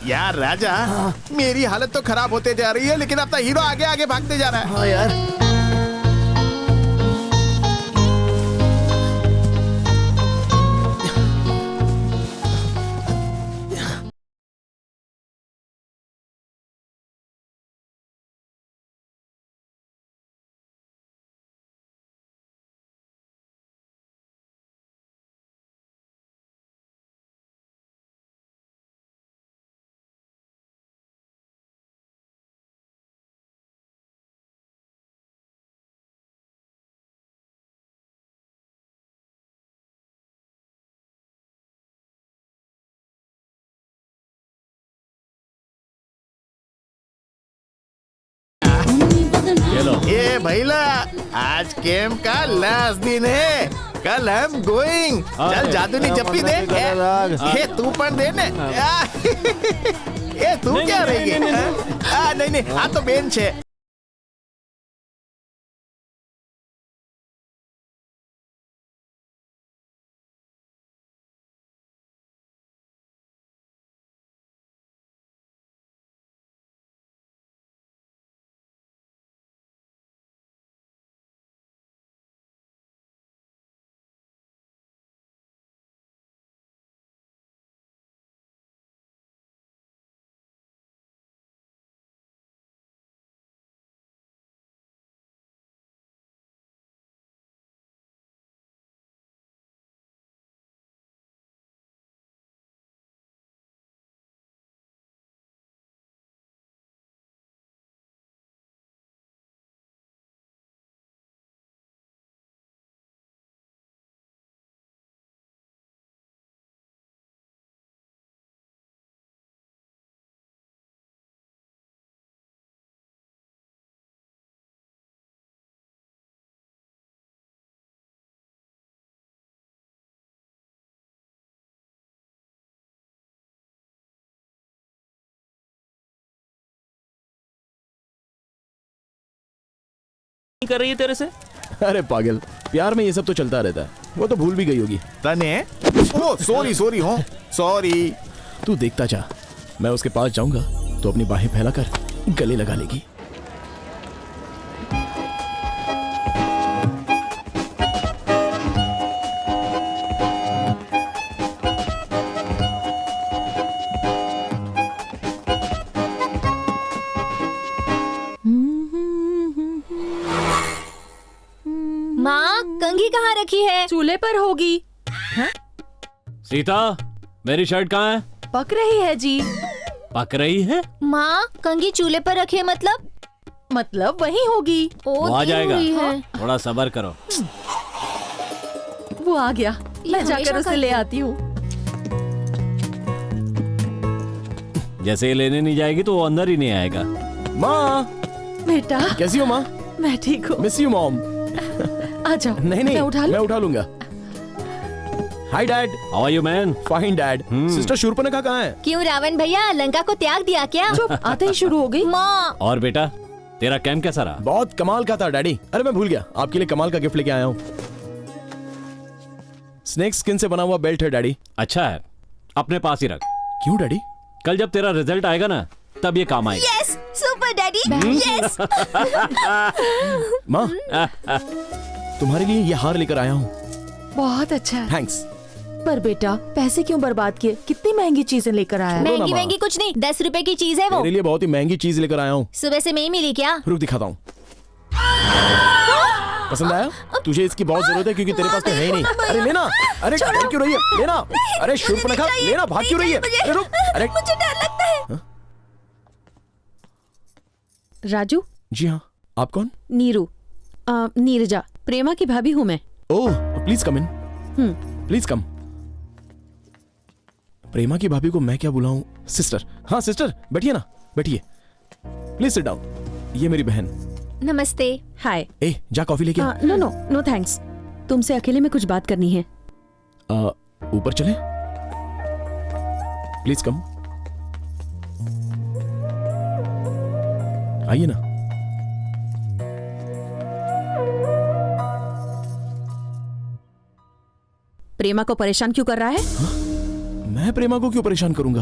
यार राजा, मेरी हालत तो खराब होते जा रही है लेकिन अपना हीरो आगे आगे भागते जा रहा है। हाँ यार, ये भैला, आज कैंप का लास्ट दिन है। कल हम गोइंग। चल जादूनी चप्पी दे। ये तू पण दे ने। ये तू क्या रहेगी? नहीं नहीं, आ तो बेंच है। कर रही है तेरे से? अरे पागल, प्यार में ये सब तो चलता रहता है। वो तो भूल भी गई होगी। तने ओ सॉरी सॉरी हो सॉरी। तू देखता जा, मैं उसके पास जाऊंगा तो अपनी बाहें फैलाकर गले लगा लेगी। कंघी कहाँ रखी है? चूल्हे पर होगी। सीता, मेरी शर्ट कहाँ है? पक रही है जी। पक रही है? माँ, कंघी चूल्हे पर रखे मतलब वही होगी। वो आ जाएगा, थोड़ा सब्र करो। वो आ गया, मैं जाकर उसे ले आती हूँ। जैसे ये लेने नहीं जाएगी तो वो अंदर ही नहीं आएगा। माँ, बेटा कैसी हो माँ? मैं ठीक हूँ। Miss you mom. आ जाओ। नहीं, मैं उठा लूं? मैं उठा लूंगा। Hi dad. How are you man? Fine dad. Sister Shurpanakha कहाँ है? क्यों रावण भैया लंका को त्याग दिया क्या? चुप, आते ही शुरू हो गई। माँ। और बेटा, तेरा कैंप कैसा रहा? बहुत कमाल का था डैडी। अरे मैं भूल गया, आपके लिए कमाल का गिफ्ट लेके आया हूँ। स्नेक स्किन से बना हुआ बेल्ट है डैडी। अच्छा है, अपने पास ही रख। क्यों डैडी? कल जब तेरा रिजल्ट आएगा ना, तब ये काम आएगा। Yes, super daddy, yes. माँ, तुम्हारे लिए ये हार लेकर आया हूँ। बहुत अच्छा है। थैंक्स। पर बेटा, पैसे क्यों बर्बाद किए? कितनी महंगी चीजें लेकर आया है। महंगी महंगी कुछ नहीं, 10 रुपए की चीज है वो। मेरे लिए बहुत ही महंगी चीज लेकर आया हूँ। सुबह से नहीं मिली क्या? रुक दिखाता हूँ। पसंद आया? तुझे इसकी बहुत जरूरत है क्योंकि तेरे पास तो है ही नहीं। अरे लेना। अरे डर क्यों रही है? लेना। अरे शूर्पणखा, लेना। भाग क्यों रही है? अरे रुक। अरे मुझे डर लगता है। राजू? जी हाँ। आप कौन? नीरू। नीरजा, प्रेमा की भाभी हूँ मैं। ओह, please come in. Please come. प्रेमा की भाभी को मैं क्या बुलाऊं? सिस्टर। हाँ सिस्टर, बैठिए ना, बैठिए। Please sit down. ये मेरी बहन। नमस्ते। हाय। ए, जा कॉफी लेके आ। No no no thanks. तुमसे अकेले में कुछ बात करनी है। ऊपर चले? Please come. आइए ना। प्रेमा को परेशान क्यों कर रहा है? हाँ? मैं प्रेमा को क्यों परेशान करूंगा?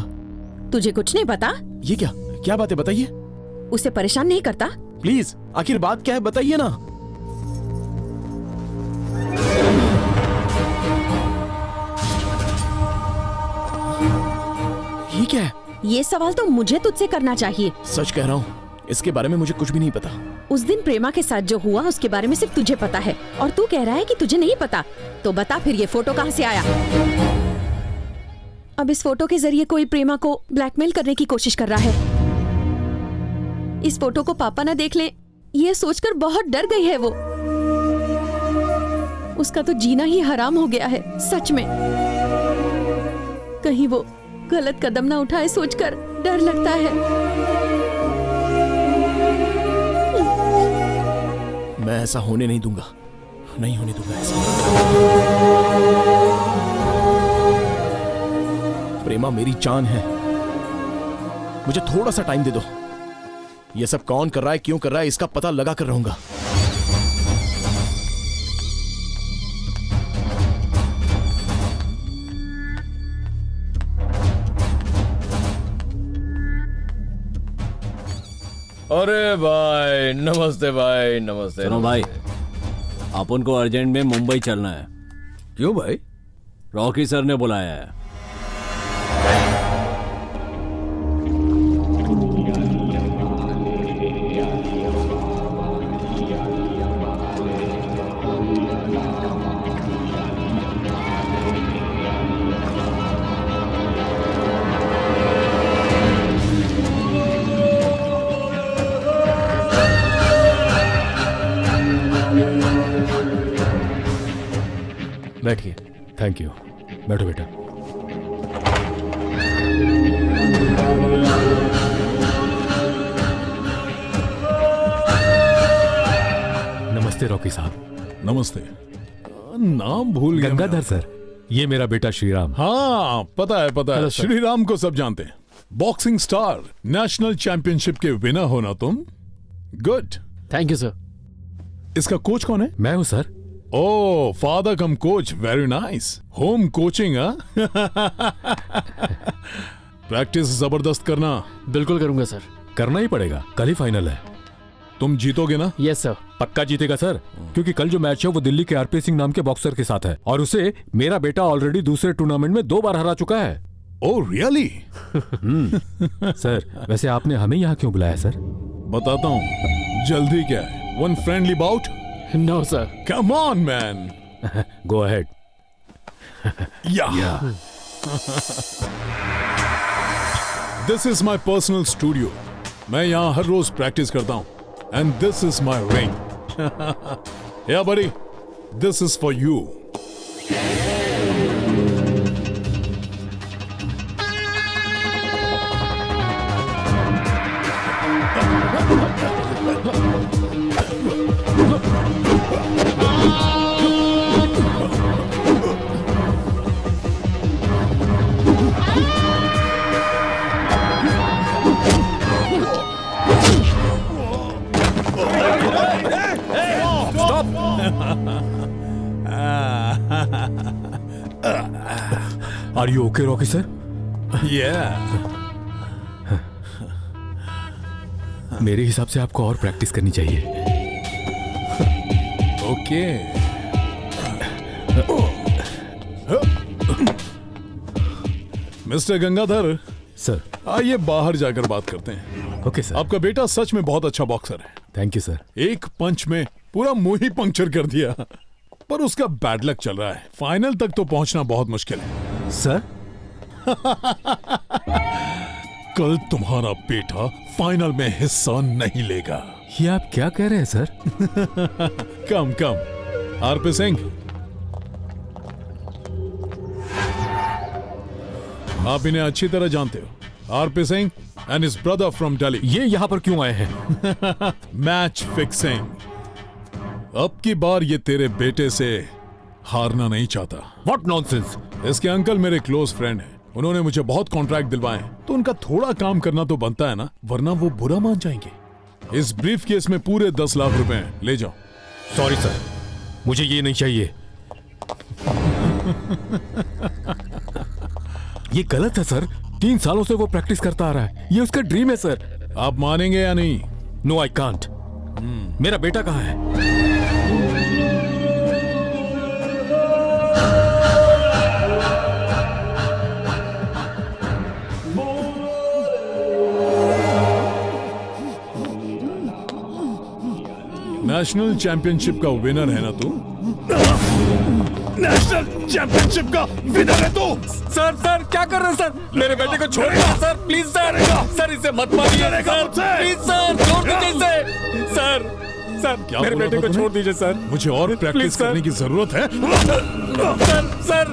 तुझे कुछ नहीं पता? ये क्या क्या बात है, बताइए। उसे परेशान नहीं करता? प्लीज, आखिर बात क्या है, बताइए ना। ये क्या है? ये सवाल तो मुझे तुझसे करना चाहिए। सच कह रहा हूँ, इसके बारे में मुझे कुछ भी नहीं पता। उस दिन प्रेमा के साथ जो हुआ उसके बारे में सिर्फ तुझे पता है, और तू कह रहा है कि तुझे नहीं पता। तो बता फिर ये फोटो कहाँ से आया? अब इस फोटो के जरिए कोई प्रेमा को ब्लैकमेल करने की कोशिश कर रहा है। इस फोटो को पापा ना देख ले, ये सोचकर बहुत डर गई है वो। उसका तो जीना ही हराम हो गया है, सच में। कहीं वो गलत कदम ना उठाए सोचकर डर लगता है। मैं ऐसा होने नहीं दूंगा, नहीं होने दूंगा ऐसा। प्रेमा मेरी जान है, मुझे थोड़ा सा टाइम दे दो। ये सब कौन कर रहा है, क्यों कर रहा है, इसका पता लगा कर रहूंगा। अरे भाई नमस्ते, भाई नमस्ते। सुनो भाई, अपन को अर्जेंट में मुंबई चलना है। क्यों भाई? रॉकी सर ने बुलाया है। बैठिए। Thank you. बैठो बेटा। नमस्ते रॉकी साहब। नमस्ते। नाम भूल गया। गंगाधर सर, ये मेरा बेटा श्रीराम। हाँ पता है पता है। Hello sir. श्रीराम को सब जानते हैं। बॉक्सिंग स्टार, नेशनल चैंपियनशिप के विनर होना तुम। गुड। Thank you sir. इसका कोच कौन है? मैं हूँ sir. Oh, father cum coach, very nice. Home coaching हाँ? प्रैक्टिस जबरदस्त करना। बिल्कुल करूंगा सर। करना ही पड़ेगा, कल ही फाइनल है। तुम जीतोगे ना? Yes sir. पक्का जीतेगा सर, क्योंकि कल जो मैच है वो दिल्ली के आरपी सिंह नाम के बॉक्सर के साथ है, और उसे मेरा बेटा ऑलरेडी दूसरे टूर्नामेंट में 2 बार हरा चुका है। Oh really? सर, वैसे आपने हमें यहाँ क्यों बुलाया सर? बताता हूँ। जल्दी क्या है? One friendly bout? No, sir. Come on, man. Go ahead. Yeah this is my personal studio. मैं यहाँ हर रोज प्रैक्टिस करता हूँ। And this is my ring. Yeah buddy, this is for you. Are you okay Rocky sir? मेरे हिसाब से आपको और प्रैक्टिस करनी चाहिए। ओके। मिस्टर गंगाधर सर, आइए बाहर जाकर बात करते हैं। Okay sir. आपका बेटा सच में बहुत अच्छा बॉक्सर है। Thank you sir. एक पंच में पूरा मुंह ही पंक्चर कर दिया, पर उसका बैड लक चल रहा है। फाइनल तक तो पहुंचना बहुत मुश्किल है। सर कल तुम्हारा बेटा फाइनल में हिस्सा नहीं लेगा। ये आप क्या कह रहे हैं सर? कम कम आरपी सिंह, आप इन्हें अच्छी तरह जानते हो। RP Singh and his brother from Delhi. ये यहाँ पर क्यों आए हैं? Match fixing. अब की बार ये तेरे बेटे से हारना नहीं चाहता। What nonsense. इसके अंकल मेरे क्लोज फ्रेंड हैं। उन्होंने मुझे बहुत कॉन्ट्रैक्ट दिलवाए, तो उनका थोड़ा काम करना तो बनता है ना, वरना वो बुरा मान जाएंगे। इस ब्रीफ केस में पूरे 10 लाख रुपए हैं, ले जाओ। सॉरी सर, मुझे ये नहीं चाहिए। ये गलत है सर। 3 सालों से वो प्रैक्टिस करता आ रहा है। ये उसका ड्रीम है सर। आप मानेंगे या नहीं? No I can't. मेरा बेटा कहाँ है? नेशनल चैंपियनशिप का विनर है ना तू? नेशनल चैंपियनशिप का विनर है तू? सर सर क्या कर रहे हैं सर? मेरे बेटे को छोड़िए सर, प्लीज सर। सर इसे मत मारिए सर, प्लीज सर, छोड़ दीजिए इसे। सर सर मेरे बेटे को छोड़ दीजिए सर। मुझे और प्रैक्टिस करने की जरूरत है। सर सर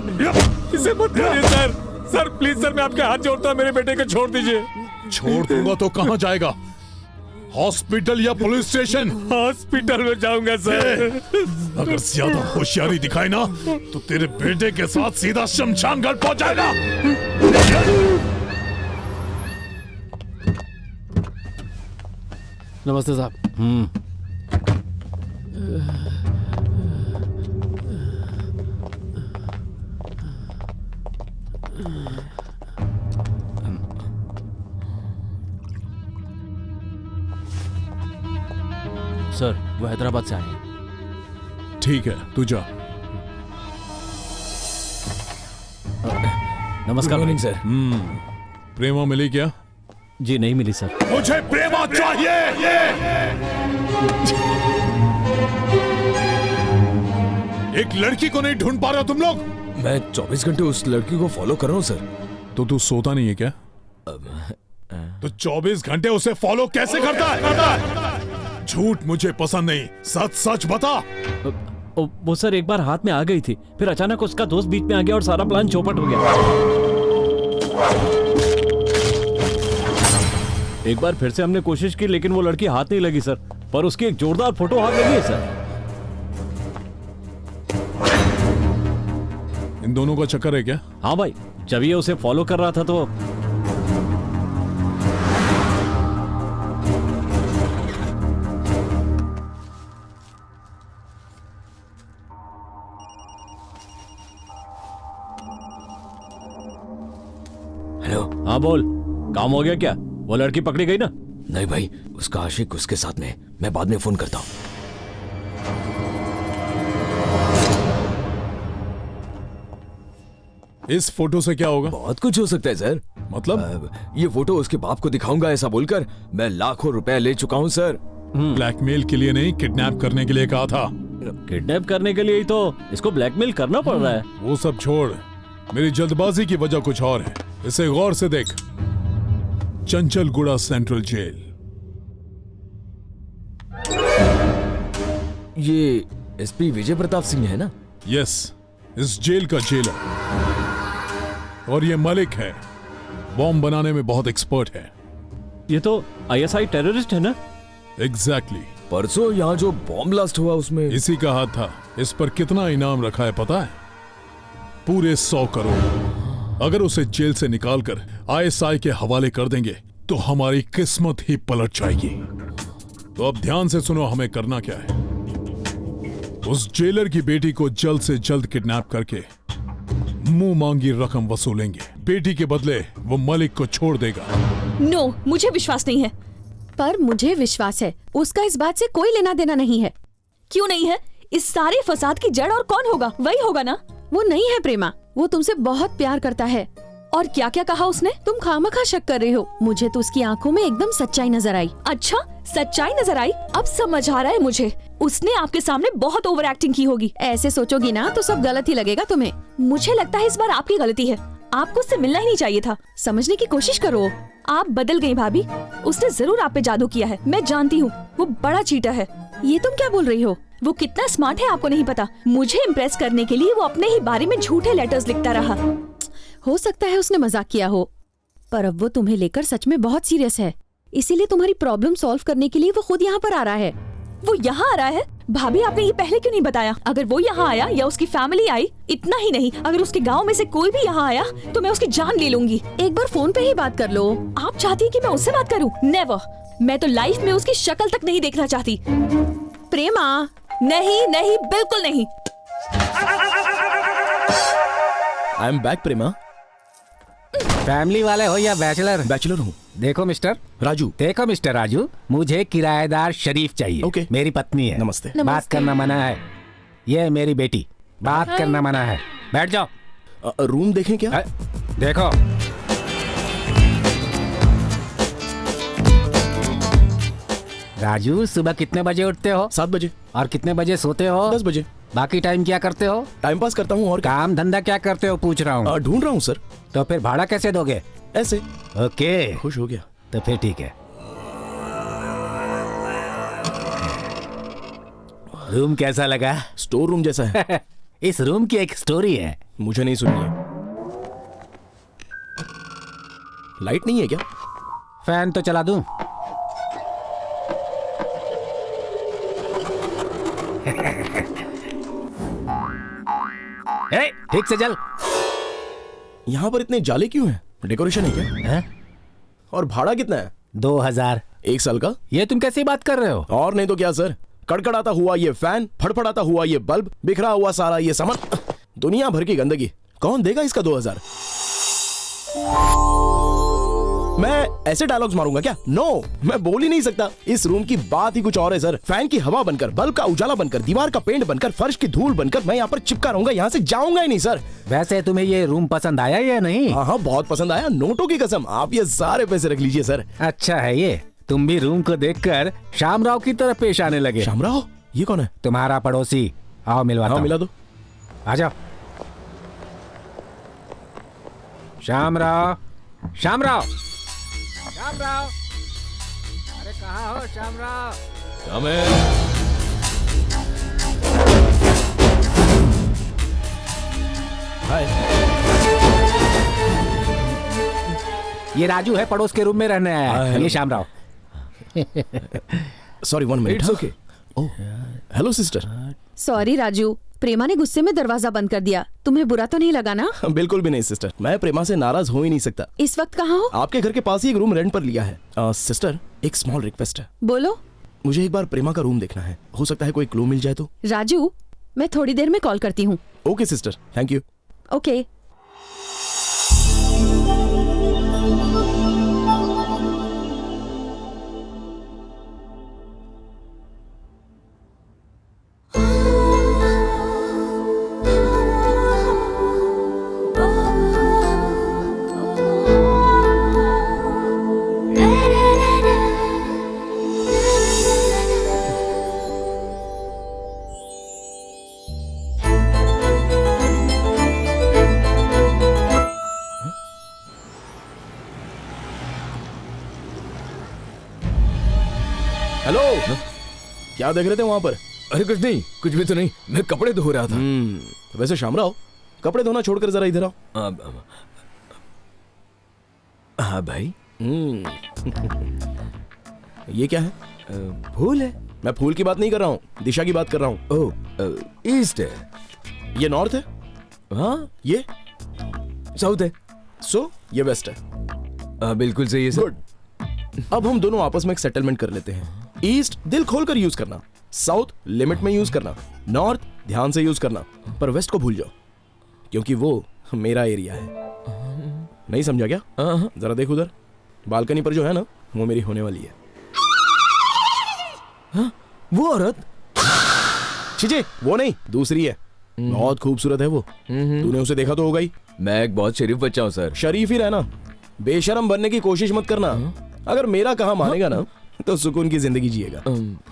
इसे मत मारिए सर। सर प्लीज सर, मैं आपके हाथ जोड़ता हूँ, मेरे बेटे को छोड़ दीजिए। छोड़ दूंगा तो कहाँ जाएगा? हॉस्पिटल या पुलिस स्टेशन? हॉस्पिटल में जाऊंगा सर। अगर ज्यादा होशियारी दिखाई ना तो तेरे बेटे के साथ सीधा शमशान घाट पहुंच जाएगा। नमस्ते साहब। सर वो हैदराबाद से आए हैं। ठीक है, तू जा। नमस्कार मॉर्निंग सर। प्रेमा मिली क्या? जी नहीं मिली सर। मुझे प्रेमा चाहिए। एक लड़की को नहीं ढूंढ पा रहे हो तुम लोग? मैं 24 घंटे उस लड़की को फॉलो कर रहा हूँ सर। तो तू सोता नहीं है क्या? तो 24 घंटे उसे फॉलो कैसे करता है? झूठ मुझे पसंद नहीं, सच सच बता। वो सर एक बार हाथ में आ गई थी, फिर अचानक उसका दोस्त बीच में आ गया और सारा प्लान चौपट हो गया। एक बार फिर से हमने कोशिश की, लेकिन वो लड़की हाथ नहीं लगी सर, पर उसकी एक जोरदार फोटो हाथ लगी है सर। इन दोनों का चक्कर है क्या? हाँ भाई, जब ये उसे फॉलो कर रहा था तो हेलो। हाँ बोल, काम हो गया क्या? वो लड़की पकड़ी गई ना? नहीं भाई, उसका आशिक उसके साथ में। मैं बाद में फोन करता हूँ। इस फोटो से क्या होगा? बहुत कुछ हो सकता है सर। मतलब? ये फोटो उसके बाप को दिखाऊंगा ऐसा बोलकर मैं लाखों रुपए ले चुका हूँ सर। ब्लैकमेल के लिए नहीं, किडनैप करने के लिए कहा था। किडनैप करने के लिए ही तो इसको ब्लैकमेल करना पड़ रहा है। वो सब छोड़, मेरी जल्दबाजी की वजह कुछ और है। इसे गौर से देख। Chanchalguda central jail. ये एसपी विजय प्रताप सिंह है ना? यस, इस जेल का जेलर। और ये मलिक है, बॉम्ब बनाने में बहुत एक्सपर्ट है। ये तो आईएसआई टेररिस्ट है ना? एग्जैक्टली। परसों यहाँ जो बॉम्ब ब्लास्ट हुआ उसमें इसी का हाथ था। इस पर कितना इनाम रखा है पता है? पूरे 100 करोड़। अगर उसे जेल से निकालकर आईएसआई के हवाले कर देंगे तो हमारी किस्मत ही पलट जाएगी। तो अब ध्यान से सुनो, हमें करना क्या है। उस जेलर की बेटी को जल्द से जल्द किडनैप करके मुंह मांगी रकम वसूलेंगे। बेटी के बदले वो मलिक को छोड़ देगा। नो, मुझे विश्वास नहीं है। पर मुझे विश्वास है, उसका इस बात से कोई लेना देना नहीं है। क्यों नहीं है? इस सारे फसाद की जड़ और कौन होगा? वही होगा ना? वो नहीं है प्रेमा, वो तुमसे बहुत प्यार करता है। और क्या क्या कहा उसने? तुम खामखा शक कर रहे हो। मुझे तो उसकी आंखों में एकदम सच्चाई नजर आई। अच्छा, सच्चाई नजर आई? अब समझ आ रहा है मुझे। उसने आपके सामने बहुत ओवर एक्टिंग की होगी। ऐसे सोचोगी ना तो सब गलत ही लगेगा तुम्हें। मुझे लगता है इस बार आपकी गलती है। आपको उससे मिलना ही नहीं चाहिए था। समझने की कोशिश करो। आप बदल गई भाभी। उसने जरूर आप पे जादू किया है। मैं जानती हूँ, वो बड़ा चीटर है। ये तुम क्या बोल रही हो? वो कितना स्मार्ट है आपको नहीं पता। मुझे इम्प्रेस करने के लिए वो अपने ही बारे में झूठे लेटर्स लिखता रहा। हो सकता है उसने मजाक किया हो, पर अब वो तुम्हें लेकर सच में बहुत सीरियस है। इसीलिए तुम्हारी प्रॉब्लम सॉल्व करने के लिए वो खुद यहाँ पर आ रहा है। वो यहाँ आ रहा है? भाभी, आपने ये पहले क्यों नहीं बताया? अगर वो यहाँ आया या उसकी फैमिली आई, इतना ही नहीं, अगर उसके गांव में से कोई भी यहाँ आया तो मैं उसकी जान ले लूंगी। एक बार फोन पे ही बात कर लो। आप चाहती हैं कि मैं उससे बात करूं? नेवर। मैं तो लाइफ में उसकी शक्ल तक नहीं देखना चाहती। प्रेमा, नहीं नहीं, बिल्कुल नहीं। I am back Prema. Family वाले हो या बैचलर? बैचलर हूँ। देखो मिस्टर राजू। देखो मिस्टर राजू, मुझे किराएदार शरीफ चाहिए। ओके। मेरी पत्नी है। नमस्ते। बात करना मना है। ये है मेरी बेटी, बात करना मना है। बैठ जाओ। रूम देखें क्या? देखो। राजू, सुबह कितने बजे उठते हो? 7 बजे। और कितने बजे सोते हो? 10 बजे। बाकी टाइम क्या करते हो? टाइम पास करता हूँ। और काम धंधा क्या करते हो पूछ रहा हूँ। ढूंढ रहा हूँ सर। तो फिर भाड़ा कैसे दोगे? ऐसे। ओके, खुश हो गया तो फिर ठीक है। रूम कैसा लगा? स्टोर रूम जैसा है। इस रूम की एक स्टोरी है। मुझे नहीं सुननी है। लाइट नहीं है क्या? फैन तो चला दूं? ठीक से चल। यहाँ पर इतने जाले क्यों हैं? डेकोरेशन है क्या? है? और भाड़ा कितना है? 2000। 1 साल का? ये तुम कैसी बात कर रहे हो? और नहीं तो क्या सर, कड़कड़ाता हुआ ये फैन, फड़फड़ाता हुआ ये बल्ब, बिखरा हुआ सारा ये सामान, दुनिया भर की गंदगी। कौन देगा इसका 2000? मैं ऐसे डायलॉग्स मारूंगा क्या? नो, मैं बोल ही नहीं सकता। इस रूम की बात ही कुछ और है सर। फैन की हवा बनकर, बल्ब का उजाला बनकर, दीवार का पेंट बनकर, फर्श की धूल बनकर मैं यहाँ पर चिपका रहूंगा, यहाँ से जाऊंगा ही नहीं सर। वैसे तुम्हें ये रूम पसंद आया या नहीं? हाँ, बहुत पसंद आया। नोटों की कसम। आप ये सारे पैसे रख लीजिए सर। अच्छा है ये। तुम भी रूम को देखकर शामराव की तरफ पेश आने लगे। शामराव? ये कौन है? तुम्हारा पड़ोसी। आओ मिलवाता हूं। मिला दो। आ जाओ। शामराव, शामराव, शामराव, अरे कहाँ हो शामराव? हाय। ये राजू है, पड़ोस के रूम में रहने आया है। ये Shamrao. Sorry, 1 minute. It's okay. Oh, hello sister. Sorry Raju, Prema ने गुस्से में दरवाजा बंद कर दिया। तुम्हें बुरा तो नहीं लगा ना? बिल्कुल भी नहीं सिस्टर, मैं प्रेमा से नाराज हो ही नहीं सकता। इस वक्त कहाँ हो? आपके घर के पास ही एक रूम रेंट पर लिया है। सिस्टर, एक स्मॉल रिक्वेस्ट है। बोलो। मुझे एक बार प्रेमा का रूम देखना है। हो सकता है कोई क्लू मिल जाए तो। राजू, मैं थोड़ी देर में कॉल करती हूँ। Okay sister, thank you. Okay. क्या देख रहे थे वहां पर? अरे कुछ नहीं, कुछ भी तो नहीं, मैं कपड़े धो रहा था। वैसे शामराव, कपड़े धोना छोड़कर जरा इधर आओ। हाँ भाई। ये क्या है? फूल है। मैं फूल की बात नहीं कर रहा हूँ, दिशा की बात कर रहा हूँ। ओह, ईस्ट है। ये नॉर्थ है। हाँ, ये साउथ है। सो ये वेस्ट है। बिल्कुल सही है सर। गुड। अब हम दोनों आपस में एक सेटलमेंट कर लेते हैं। ईस्ट दिल खोलकर यूज करना, साउथ लिमिट में यूज करना, नॉर्थ ध्यान से यूज करना, पर वेस्ट को भूल जाओ क्योंकि वो मेरा एरिया है। नहीं समझा क्या? जरा देख उधर, बालकनी पर जो है ना, वो मेरी होने वाली है। हाँ, वो औरत? चीजे वो नहीं, दूसरी है। बहुत खूबसूरत है वो। तूने उसे देखा तो होगा ही। मैं एक बहुत शरीफ बच्चा हूँ सर। शरीफ ही रहना, बेशरम बनने की कोशिश मत करना। अगर मेरा कहा मानेगा ना तो सुकून की जिंदगी जिएगा,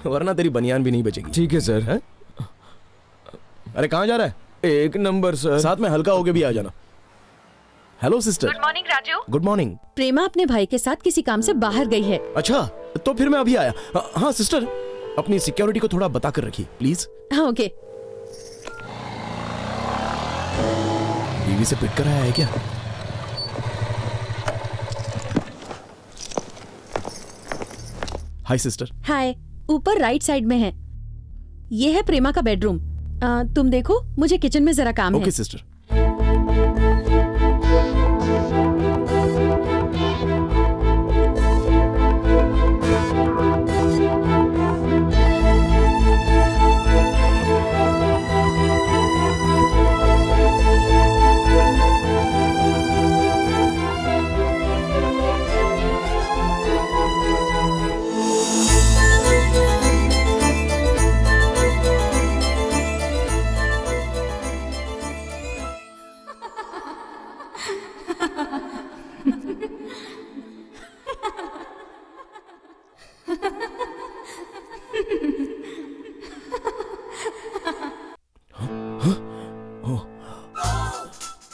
वरना तेरी बनियान भी नहीं बचेगी। ठीक है सर। है? अरे कहाँ जा रहा है? एक नंबर सर। साथ में हल्का होके भी आ जाना। Hello sister. Good morning Raju. Good morning. Prema अपने भाई के साथ किसी काम से बाहर गई है। अच्छा, तो फिर मैं अभी आया। हाँ सिस्टर, अपनी सिक्योरिटी को थोड़ा बता कर रखिए प्लीज। हाँ ओके। बीवी से पिट कर आया है क्या? Hi sister. हाय। ऊपर राइट साइड में है। ये है प्रेमा का बेडरूम। तुम देखो, मुझे किचन में जरा काम है। Okay sister.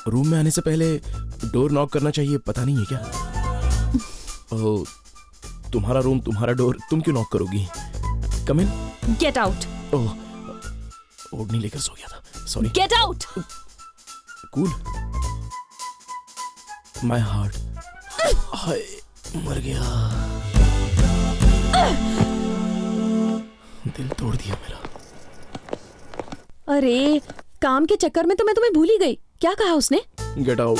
रूम में आने से पहले डोर नॉक करना चाहिए, पता नहीं है क्या? ओह, तुम्हारा रूम, तुम्हारा डोर, तुम क्यों नॉक करोगी? कम इन। Get out. ओह, ओढ़नी लेकर सो गया था, sorry. Get out. Cool. My heart. हाय, मर गया। दिल तोड़ दिया मेरा। अरे काम के चक्कर में तो मैं तुम्हें भूल ही गई। क्या कहा उसने? Get out.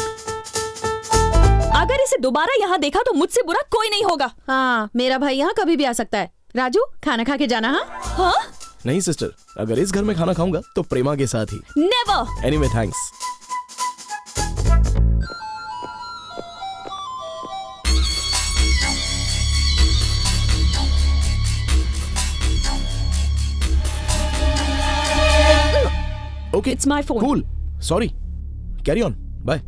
अगर इसे दोबारा यहाँ देखा तो मुझसे बुरा कोई नहीं होगा। हाँ, मेरा भाई यहाँ कभी भी आ सकता है। राजू, खाना खा के जाना। हाँ? नहीं सिस्टर, अगर इस घर में खाना खाऊंगा तो प्रेमा के साथ ही। Never. Anyway thanks. Okay, it's my phone. Cool. Sorry. Carry on. Bye.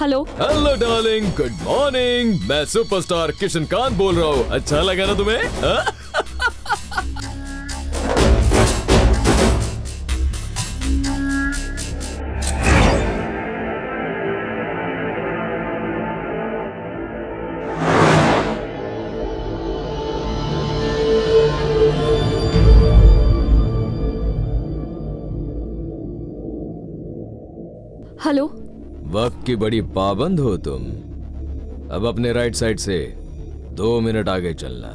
Hello. Hello darling, good morning. मैं सुपरस्टार किशनकांत बोल रहा हूँ। अच्छा लगा ना तुम्हें? हेलो। वक्त की बड़ी पाबंद हो तुम। अब अपने राइट साइड से 2 मिनट आगे चलना।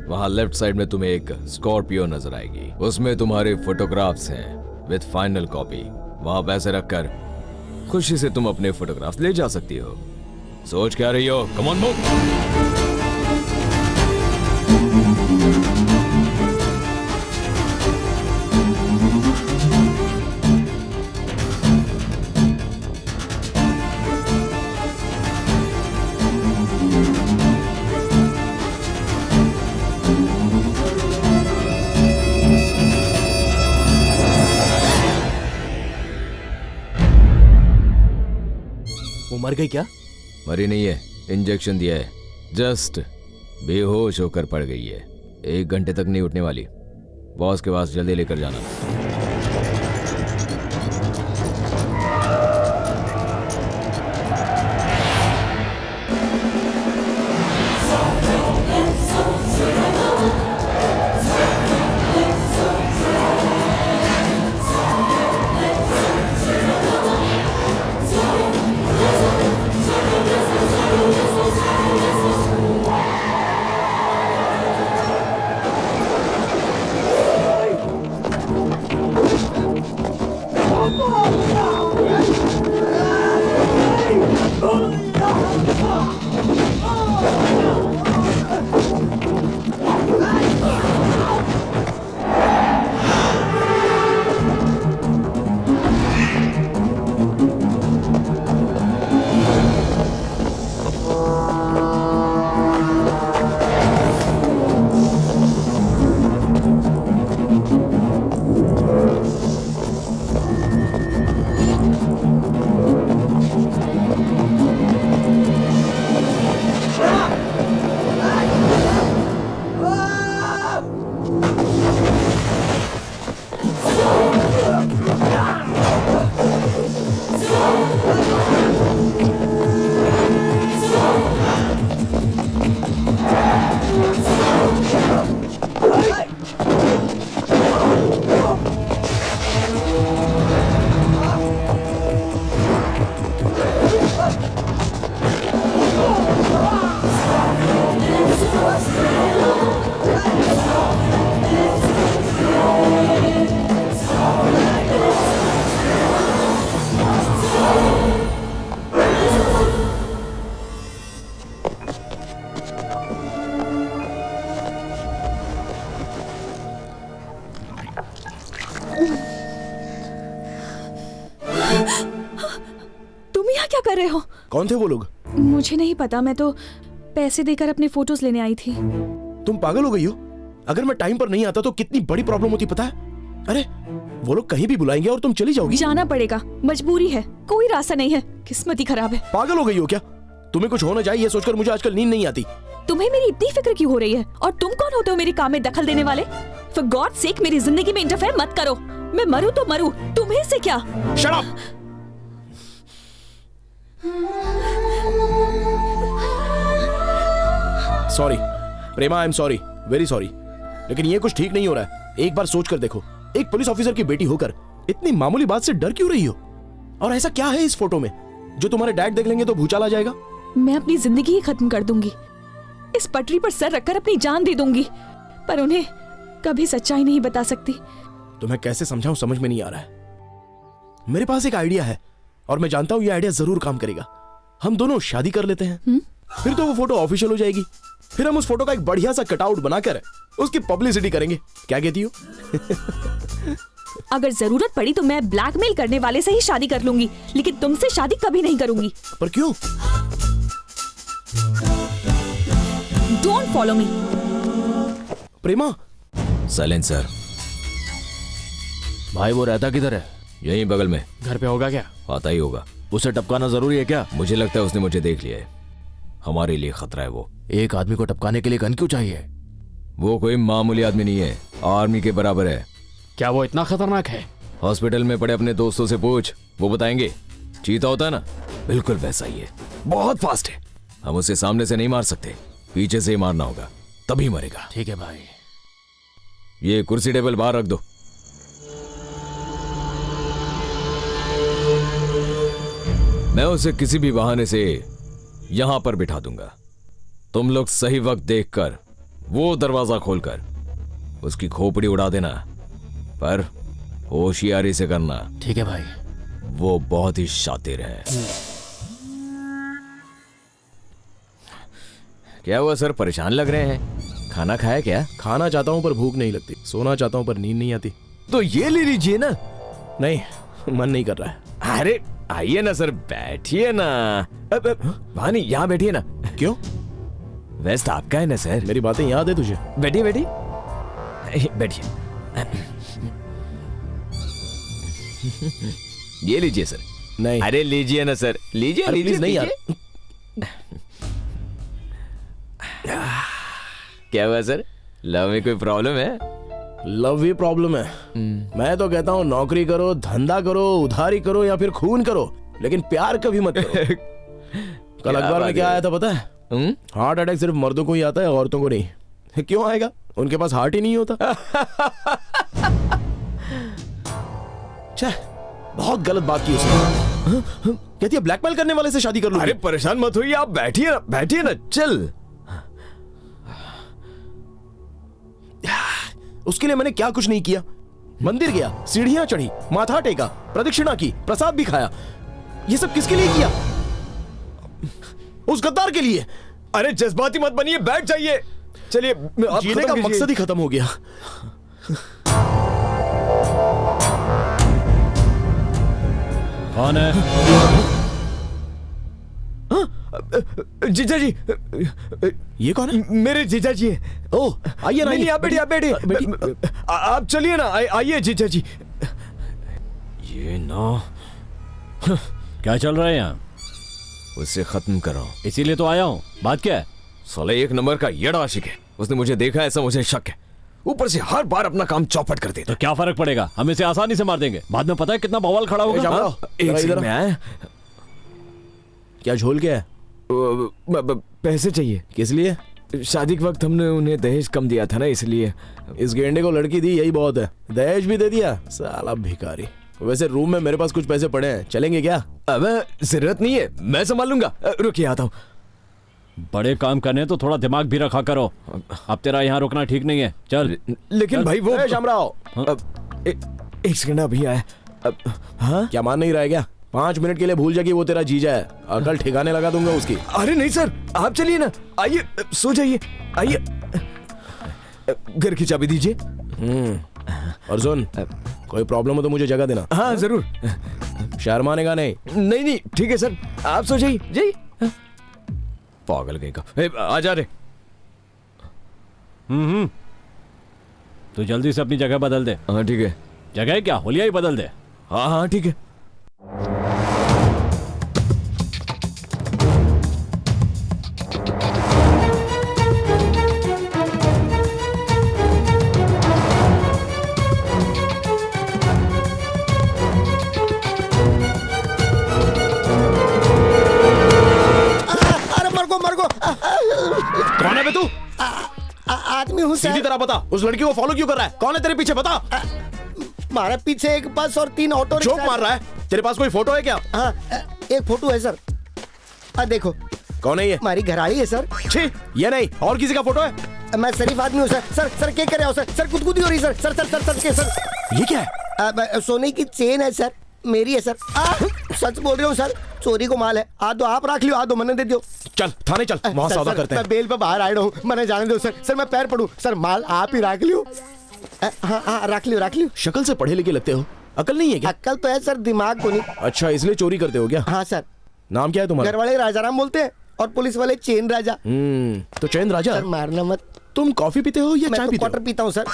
वहां लेफ्ट साइड में तुम्हें एक स्कॉर्पियो नजर आएगी, उसमें तुम्हारे फोटोग्राफ्स हैं विद फाइनल कॉपी। वहां पैसे रखकर खुशी से तुम अपने फोटोग्राफ्स ले जा सकती हो। सोच क्या रही हो? Come on move. वो मर गई क्या? मरी नहीं है, इंजेक्शन दिया है। जस्ट बेहोश होकर पड़ गई है। 1 घंटे तक नहीं उठने वाली। बॉस के पास जल्दी लेकर जाना। कर रहे हो? कौन थे वो लोग? मुझे नहीं पता, मैं तो पैसे देकर अपने फोटोज लेने आई थी। तुम पागल हो गई हो? अगर मैं टाइम पर नहीं आता तो कितनी बड़ी प्रॉब्लम होती पता है? अरे वो लोग कहीं भी बुलाएंगे और तुम चली जाओगी। जाना पड़ेगा, मजबूरी है, कोई रास्ता नहीं है, किस्मत ही खराब है। पागल हो गई हो क्या? तुम्हें कुछ होना चाहिए, ये सोचकर मुझे आजकल नींद नहीं आती। तुम्हें मेरी इतनी फिक्र क्यों हो रही है? और तुम कौन होते हो मेरे काम में दखल देने वाले? फॉर गॉड सेक मेरी जिंदगी में इंटरफेयर मत करो। मैं मरूं तो मरूं, तुम्हें से क्या? Shut up! Sorry Prema, I am sorry, very sorry, लेकिन ये कुछ ठीक नहीं हो रहा है। एक बार सोच कर देखो, एक पुलिस ऑफिसर की बेटी होकर इतनी मामूली बात से डर क्यों रही हो? और ऐसा क्या है इस फोटो में जो तुम्हारे डैड देख लेंगे तो भूचाल आ जाएगा? मैं अपनी जिंदगी ही खत्म कर दूंगी, इस पटरी पर सर रखकर अपनी जान दे दूंगी, पर उन्हें कभी सच्चाई नहीं बता सकती। तुम्हें कैसे समझाऊं समझ में नहीं आ रहा है। मेरे पास एक आइडिया है और मैं जानता हूं ये आइडिया जरूर काम करेगा। हम दोनों शादी कर लेते हैं, फिर तो वो फोटो ऑफिशियल हो जाएगी। फिर हम उस फोटो का एक बढ़िया सा कटआउट बनाकर उसकी पब्लिसिटी करेंगे। क्या कहती हो? अगर जरूरत पड़ी तो मैं ब्लैकमेल करने वाले से ही शादी कर लूंगी, लेकिन तुमसे शादी कभी नहीं करूंगी। पर क्यों? Don't follow me. Prema. Silencer. भाई वो रहता किधर है? यहीं बगल में। घर पे होगा क्या? आता ही होगा। उसे टपकाना जरूरी है क्या? मुझे लगता है उसने मुझे देख लिया है, हमारे लिए खतरा है वो। एक आदमी को टपकाने के लिए गन क्यों चाहिए? वो कोई मामूली आदमी नहीं है, आर्मी के बराबर है। क्या वो इतना खतरनाक है? हॉस्पिटल में पड़े अपने दोस्तों से पूछ, वो बताएंगे। चीता होता है ना, बिल्कुल वैसा ही है, बहुत फास्ट है। हम उसे सामने से नहीं मार सकते, पीछे से ही मारना होगा, तभी मरेगा। ठीक है भाई। ये कुर्सी टेबल बाहर रख दो। मैं उसे किसी भी बहाने से यहां पर बिठा दूंगा। तुम लोग सही वक्त देखकर वो दरवाजा खोलकर उसकी खोपड़ी उड़ा देना, पर होशियारी से करना। ठीक है भाई। वो बहुत ही शातिर है। क्या हुआ सर, परेशान लग रहे हैं? खाना खाया क्या? खाना चाहता हूं पर भूख नहीं लगती, सोना चाहता हूं पर नींद नहीं आती। तो ये ले लीजिए ना। नहीं, मन नहीं कर रहा है। अरे आइए ना सर, बैठिए ना। भानी यहाँ बैठिए ना। क्यों? वेस्ट आपका है ना सर। मेरी बातें याद है तुझे? बैठिए बैठिए बैठिए। ये लीजिए सर। नहीं। अरे लीजिए ना सर, लीजिए लीजिए। नहीं यार। क्या हुआ सर, लव में कोई प्रॉब्लम है? लव ही प्रॉब्लम है। मैं तो कहता हूँ नौकरी करो, धंधा करो, उधारी करो या फिर खून करो, लेकिन प्यार कभी मत करो। कल अखबार में क्या आया था पता है? हार्ट अटैक सिर्फ मर्दों को ही आता है, औरतों को नहीं। क्यों आएगा? उनके पास हार्ट ही नहीं होता। बहुत गलत बात की उसने। कहती है ब्लैकमेल करने वाले से शादी कर लूंगी। अरे परेशान मत होइए, आप बैठिए ना, बैठिए ना। चल, उसके लिए मैंने क्या कुछ नहीं किया। मंदिर गया, सीढ़ियां चढ़ी, माथा टेका, प्रदक्षिणा की, प्रसाद भी खाया। ये सब किसके लिए किया? उस गद्दार के लिए। अरे जज्बाती मत बनिए, बैठ जाइए। चलिए, जीने का मकसद ही खत्म हो गया। कौन है? जीजा जी। ये कौन है? मेरे जीजा जी है। ओह, आइए ना। नहीं, आप बैठिए, आप बैठिए। आप चलिए ना, आइए जीजा जी। ये ना क्या चल रहा है यहाँ? उससे खत्म करो, इसीलिए तो आया हूँ। बात क्या है? साले एक नंबर का येड़ा आशिक है। उसने मुझे देखा, ऐसा मुझे शक है। ऊपर से हर बार अपना काम चौपट कर देता। तो क्या फर्क पड़ेगा, हम इसे आसानी से मार देंगे। बाद में पता है कितना बवाल खड़ा होगा। एक सेकंड में आए। क्या झोल क्या है? पैसे चाहिए। किस लिए? शादी के वक्त हमने उन्हें दहेज कम दिया था ना, इसलिए। इस गेंडे को लड़की दी, यही बहुत है। दहेज भी दे दिया, साला भिखारी। वैसे रूम में मेरे पास कुछ पैसे पड़े हैं, चलेंगे क्या? अब जरूरत नहीं है, मैं संभाल लूंगा। रुकिए, आता हूँ। बड़े काम करने तो थोड़ा दिमाग भी रखा करो। अब तेरा यहाँ रुकना ठीक नहीं है, चल। लेकिन भाई वो शामराव, एक सेकंड अभी आया। हाँ? क्या मान नहीं रहा है क्या? 5 मिनट के लिए भूल जा कि वो तेरा जीजा है। अकल ठिकाने लगा दूंगा उसकी। अरे नहीं सर, आप चलिए ना, आइए, सो जाइए, आइए। घर की चाबी दीजिए। और सुन, कोई प्रॉब्लम हो तो मुझे जगह देना। हाँ जरूर। शर्माने का नहीं। नहीं नहीं ठीक है सर, आप सो जाइए जाइए। पागल कहीं का। आ जा रे। तो जल्दी से अपनी जगह बदल दे। हाँ ठीक है। जगह क्या, होलिया ही बदल दे। हाँ हाँ ठीक है। कौन है बे तू? आदमी हूँ सर। सीधी तरह बता, उस लड़की को फॉलो क्यों कर रहा है? कौन है तेरे पीछे, बता। हमारे पीछे एक बस और 3 ऑटो रिक्शा। जोक मार रहा है? तेरे पास कोई फोटो है क्या? हाँ, एक फोटो है सर। देखो। कौन है ये? हमारी घरवाली है सर। छी, ये नहीं, और किसी का फोटो है? मैं शरीफ आदमी हूँ सर। सर क्या कर रहे हो सर? सर कुदकुदी हो रही सर। सर ये क्या है? सोने की चेन है सर, मेरी है सर। सच बोल रहा हूँ सर, चोरी को माल है। आ दो आप रख लियो, आ दो मैंने दे दियो। चल थाने चल, वहाँ सौदा करते हैं। मैं बेल पे बाहर आया हूँ, मैंने जाने दो सर। सर मैं पैर पड़ूं सर, माल आप ही रख लियो। हाँ रख लियो। शक्ल से पढ़े लिखे लगते हो, अकल नहीं है क्या? अकल तो है सर, दिमाग को नहीं। अच्छा, इसलिए चोरी करते हो क्या? हाँ सर। नाम क्या है तुम्हारा? घर वाले राजाराम बोलते हैं और पुलिस वाले चैन राजा। तो चैन राजा? सर मारना मत। तुम कॉफी पीते हो या चाय पीते हो? क्वार्टर पीता हूँ सर।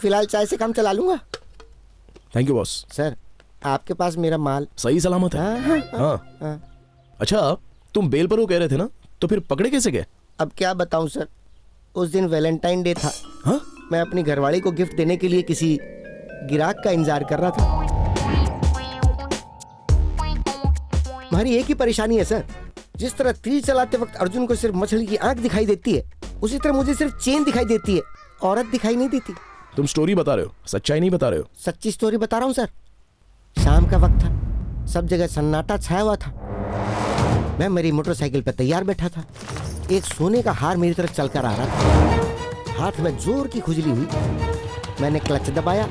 फिलहाल चाय से काम चला लूंगा। Thank you boss. सर आपके पास मेरा माल सही सलामत है? हाँ। अच्छा, तुम बेल पर वो कह रहे थे ना, तो फिर पकड़े कैसे गए? अब क्या बताऊं सर, उस दिन वैलेंटाइन डे था। हाँ? मैं अपनी घरवाली को गिफ्ट देने के लिए किसी गिराक का इंतजार कर रहा था। हमारी एक ही परेशानी है सर, जिस तरह तीर चलाते वक्त अर्जुन को सिर्फ मछली की आंख दिखाई देती है, उसी तरह मुझे सिर्फ चेन दिखाई देती है, औरत दिखाई नहीं देती। तुम स्टोरी बता रहे हो, सच्चाई नहीं बता रहे हो। सच्ची स्टोरी बता रहा हूँ सर। शाम का वक्त था, सब जगह सन्नाटा छाया हुआ था। मैं मेरी मोटरसाइकिल पर तैयार बैठा था। एक सोने का हार मेरी तरफ चलकर आ रहा था। हाथ में जोर की खुजली हुई। मैंने क्लच दबाया,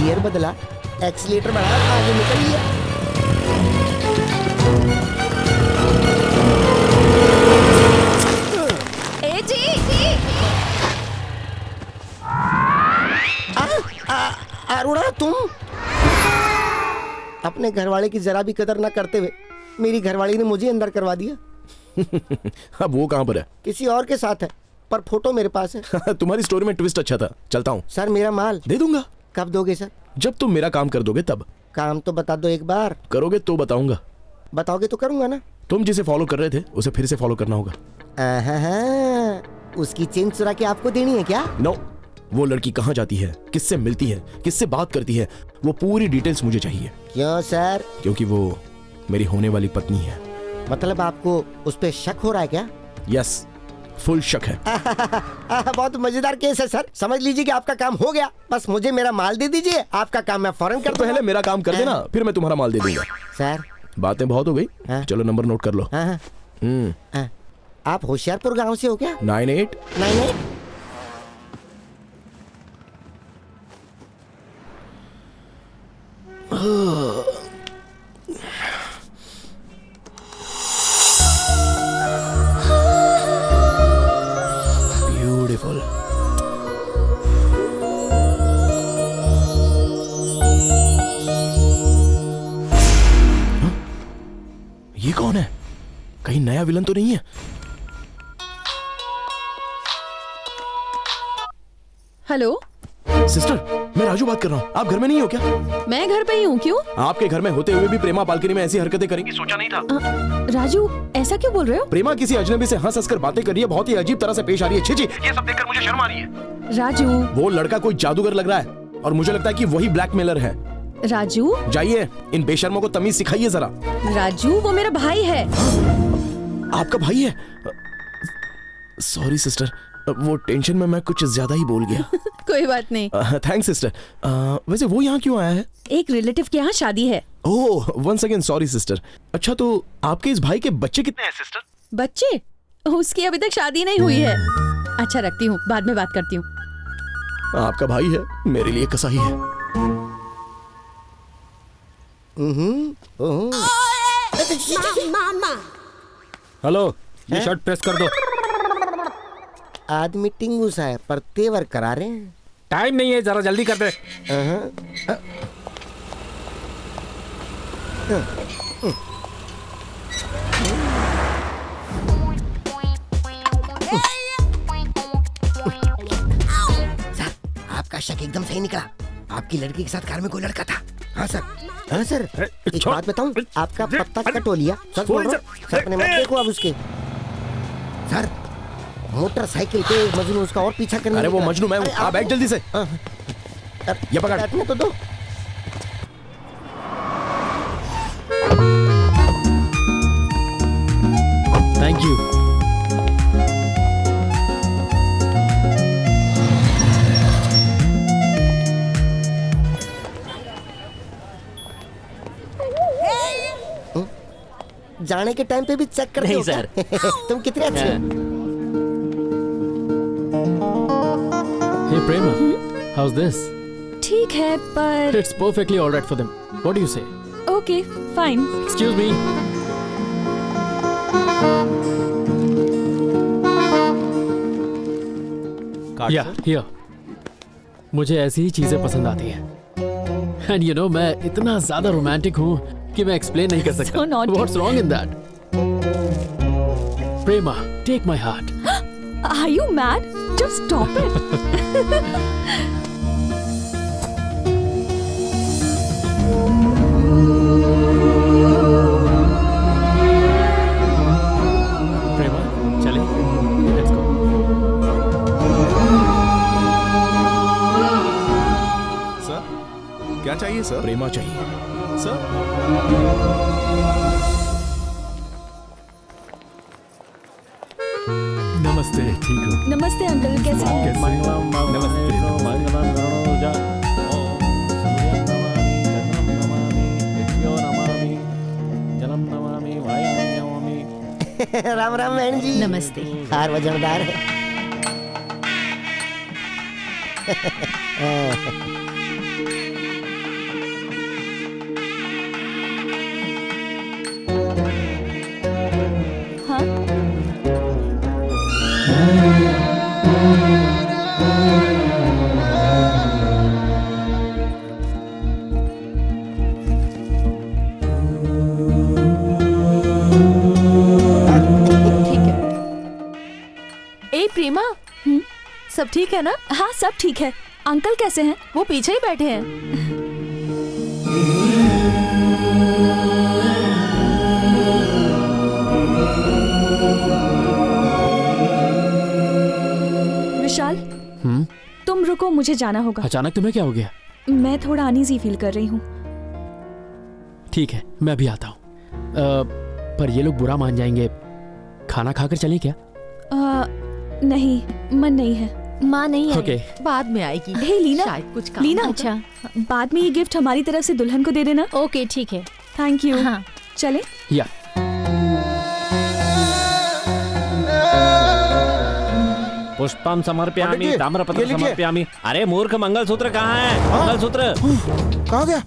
गियर बदला, एक्सीलेटर बढ़ाया, आगे निकल लिया। अरुणा, तुम अपने घरवाले की जरा भी कदर न करते हुए मेरी घरवाली ने मुझे अंदर करवा दिया। अब वो कहाँ पर है? किसी और के साथ है, पर फोटो मेरे पास है। तुम्हारी स्टोरी में ट्विस्ट अच्छा था। चलता हूँ। सर मेरा माल दे दूंगा। कब दोगे सर? जब तुम मेरा काम कर दोगे तब। काम तो बता दो एक बार। करोगे तो बताऊंगा। बताओगे तो करूंगा ना। तुम जिसे फॉलो कर रहे थे उसे फिर से फॉलो करना होगा। उसकी चेन चुरा के आपको देनी है क्या? नो, वो लड़की कहाँ जाती है, किससे मिलती है, किससे बात करती है, वो पूरी डिटेल्स मुझे चाहिए। क्यों सर? क्योंकि वो मेरी होने वाली पत्नी है। मतलब आपको उस पे शक हो रहा है क्या? यस, फुल शक है। बहुत मजेदार केस है सर। समझ लीजिए कि आपका काम हो गया। बस मुझे मेरा माल दे दीजिए, आपका काम मैं फौरन कर दूंगा। पहले मेरा काम कर देना, फिर मैं तुम्हारा माल दे दूंगा। सर बातें बहुत हो गई, चलो नंबर नोट कर लो। आप होशियारपुर गांव से हो क्या? 98 ब्यूटीफुल। ये कौन है? कहीं नया विलन तो नहीं है? हेलो सिस्टर, मैं राजू बात कर रहा हूँ। आप घर में नहीं हो क्या? मैं घर पे ही हूँ। क्यों? आपके घर में होते हुए भी प्रेमा बालकनी में ऐसी हरकतें करेंगी सोचा नहीं था। राजू, ऐसा क्यों बोल रहे हो? प्रेमा किसी अजनबी से हंस कर बातें कर रही है, बहुत ही अजीब तरह से पेश आ रही है। छी, ये सब देखकर मुझे शर्म आ रही है। राजू, वो लड़का कोई जादूगर लग रहा है और मुझे लगता है कि वही ब्लैकमेलर है। राजू, जाइए इन बेशर्मों को तमीज सिखाइए जरा। राजू, वो मेरा भाई है। आपका भाई है? सॉरी सिस्टर, वो टेंशन में मैं कुछ ज्यादा ही बोल गया। कोई बात नहीं। Thanks sister. वैसे वो यहाँ क्यों आया है? एक रिलेटिव के यहाँ शादी है। ओह, वंस अगेन सॉरी सिस्टर। अच्छा, तो आपके इस भाई के बच्चे कितने हैं सिस्टर? बच्चे? उसकी अभी तक शादी नहीं हुई है। अच्छा, रखती हूँ, बाद में बात करती हूँ। आपका भाई है, मेरे लिए कसाई है। हेलो, ये शर्ट प्रेस कर दो। आदमी टिंगूसा है पर तेवर करा रहे हैं। टाइम नहीं है, जरा जल्दी कर दे। सर, आपका शक एकदम सही निकला। आपकी लड़की के साथ कार में कोई लड़का था। हाँ सर, हाँ सर। एक बात बताऊं, आपका पत्ता कट हो लिया। सर बोल रहा हूं। सर अपने मत देखो अब उसके। सर मोटरसाइकिल पे मजनू उसका और पीछा करने। अरे वो मजनू मैं हूँ। आप बैठ जल्दी से। ये पकड़। बैठने तो दो। Thank you. जाने के टाइम पे भी चेक करते नहीं हो क्या? सर। तुम कितने अच्छे हो। Hey Prema, how's this? ठीक है पर It's perfectly all right for them. What do you say? Okay fine. Excuse me. Yeah, here. मुझे ऐसी ही चीजें पसंद आती हैं। And you know, मैं इतना ज्यादा रोमांटिक हूँ कि मैं एक्सप्लेन नहीं कर सकता। So naughty. What's wrong in that? Prema, take my heart. Are you mad? Just stop it. Prema, चले? Let's go. सर, क्या चाहिए सर? प्रेमा चाहिए सर। नमस्ते, ठीक हो? नमस्ते अंकल, कैसे हैं? राम राम बहन जी। नमस्ते। हार वजनदार है। ए प्रेमा, सब ठीक है ना? हाँ सब ठीक है। अंकल कैसे हैं? वो पीछे ही बैठे हैं। विशाल, तुम रुको, मुझे जाना होगा। अचानक तुम्हें क्या हो गया? मैं थोड़ा अनईजी फील कर रही हूँ। ठीक है, मैं भी आता हूँ। पर ये लोग बुरा मान जाएंगे। खाना खाकर चलें क्या? नहीं, मन नहीं है। माँ नहीं आई। Okay. बाद में आएगी। हे लीना, शायद कुछ काम। लीना, अच्छा, बाद में ये गिफ्ट हमारी तरफ से दुल्हन को दे देना। ओके ठीक है। Thank you. हाँ। चले। या पुष्पम समर्पयामि, ताम्रपत्र समर्पयामि। अरे मूर्ख, मंगलसूत्र कहाँ है? मंगलसूत्र कहाँ गया?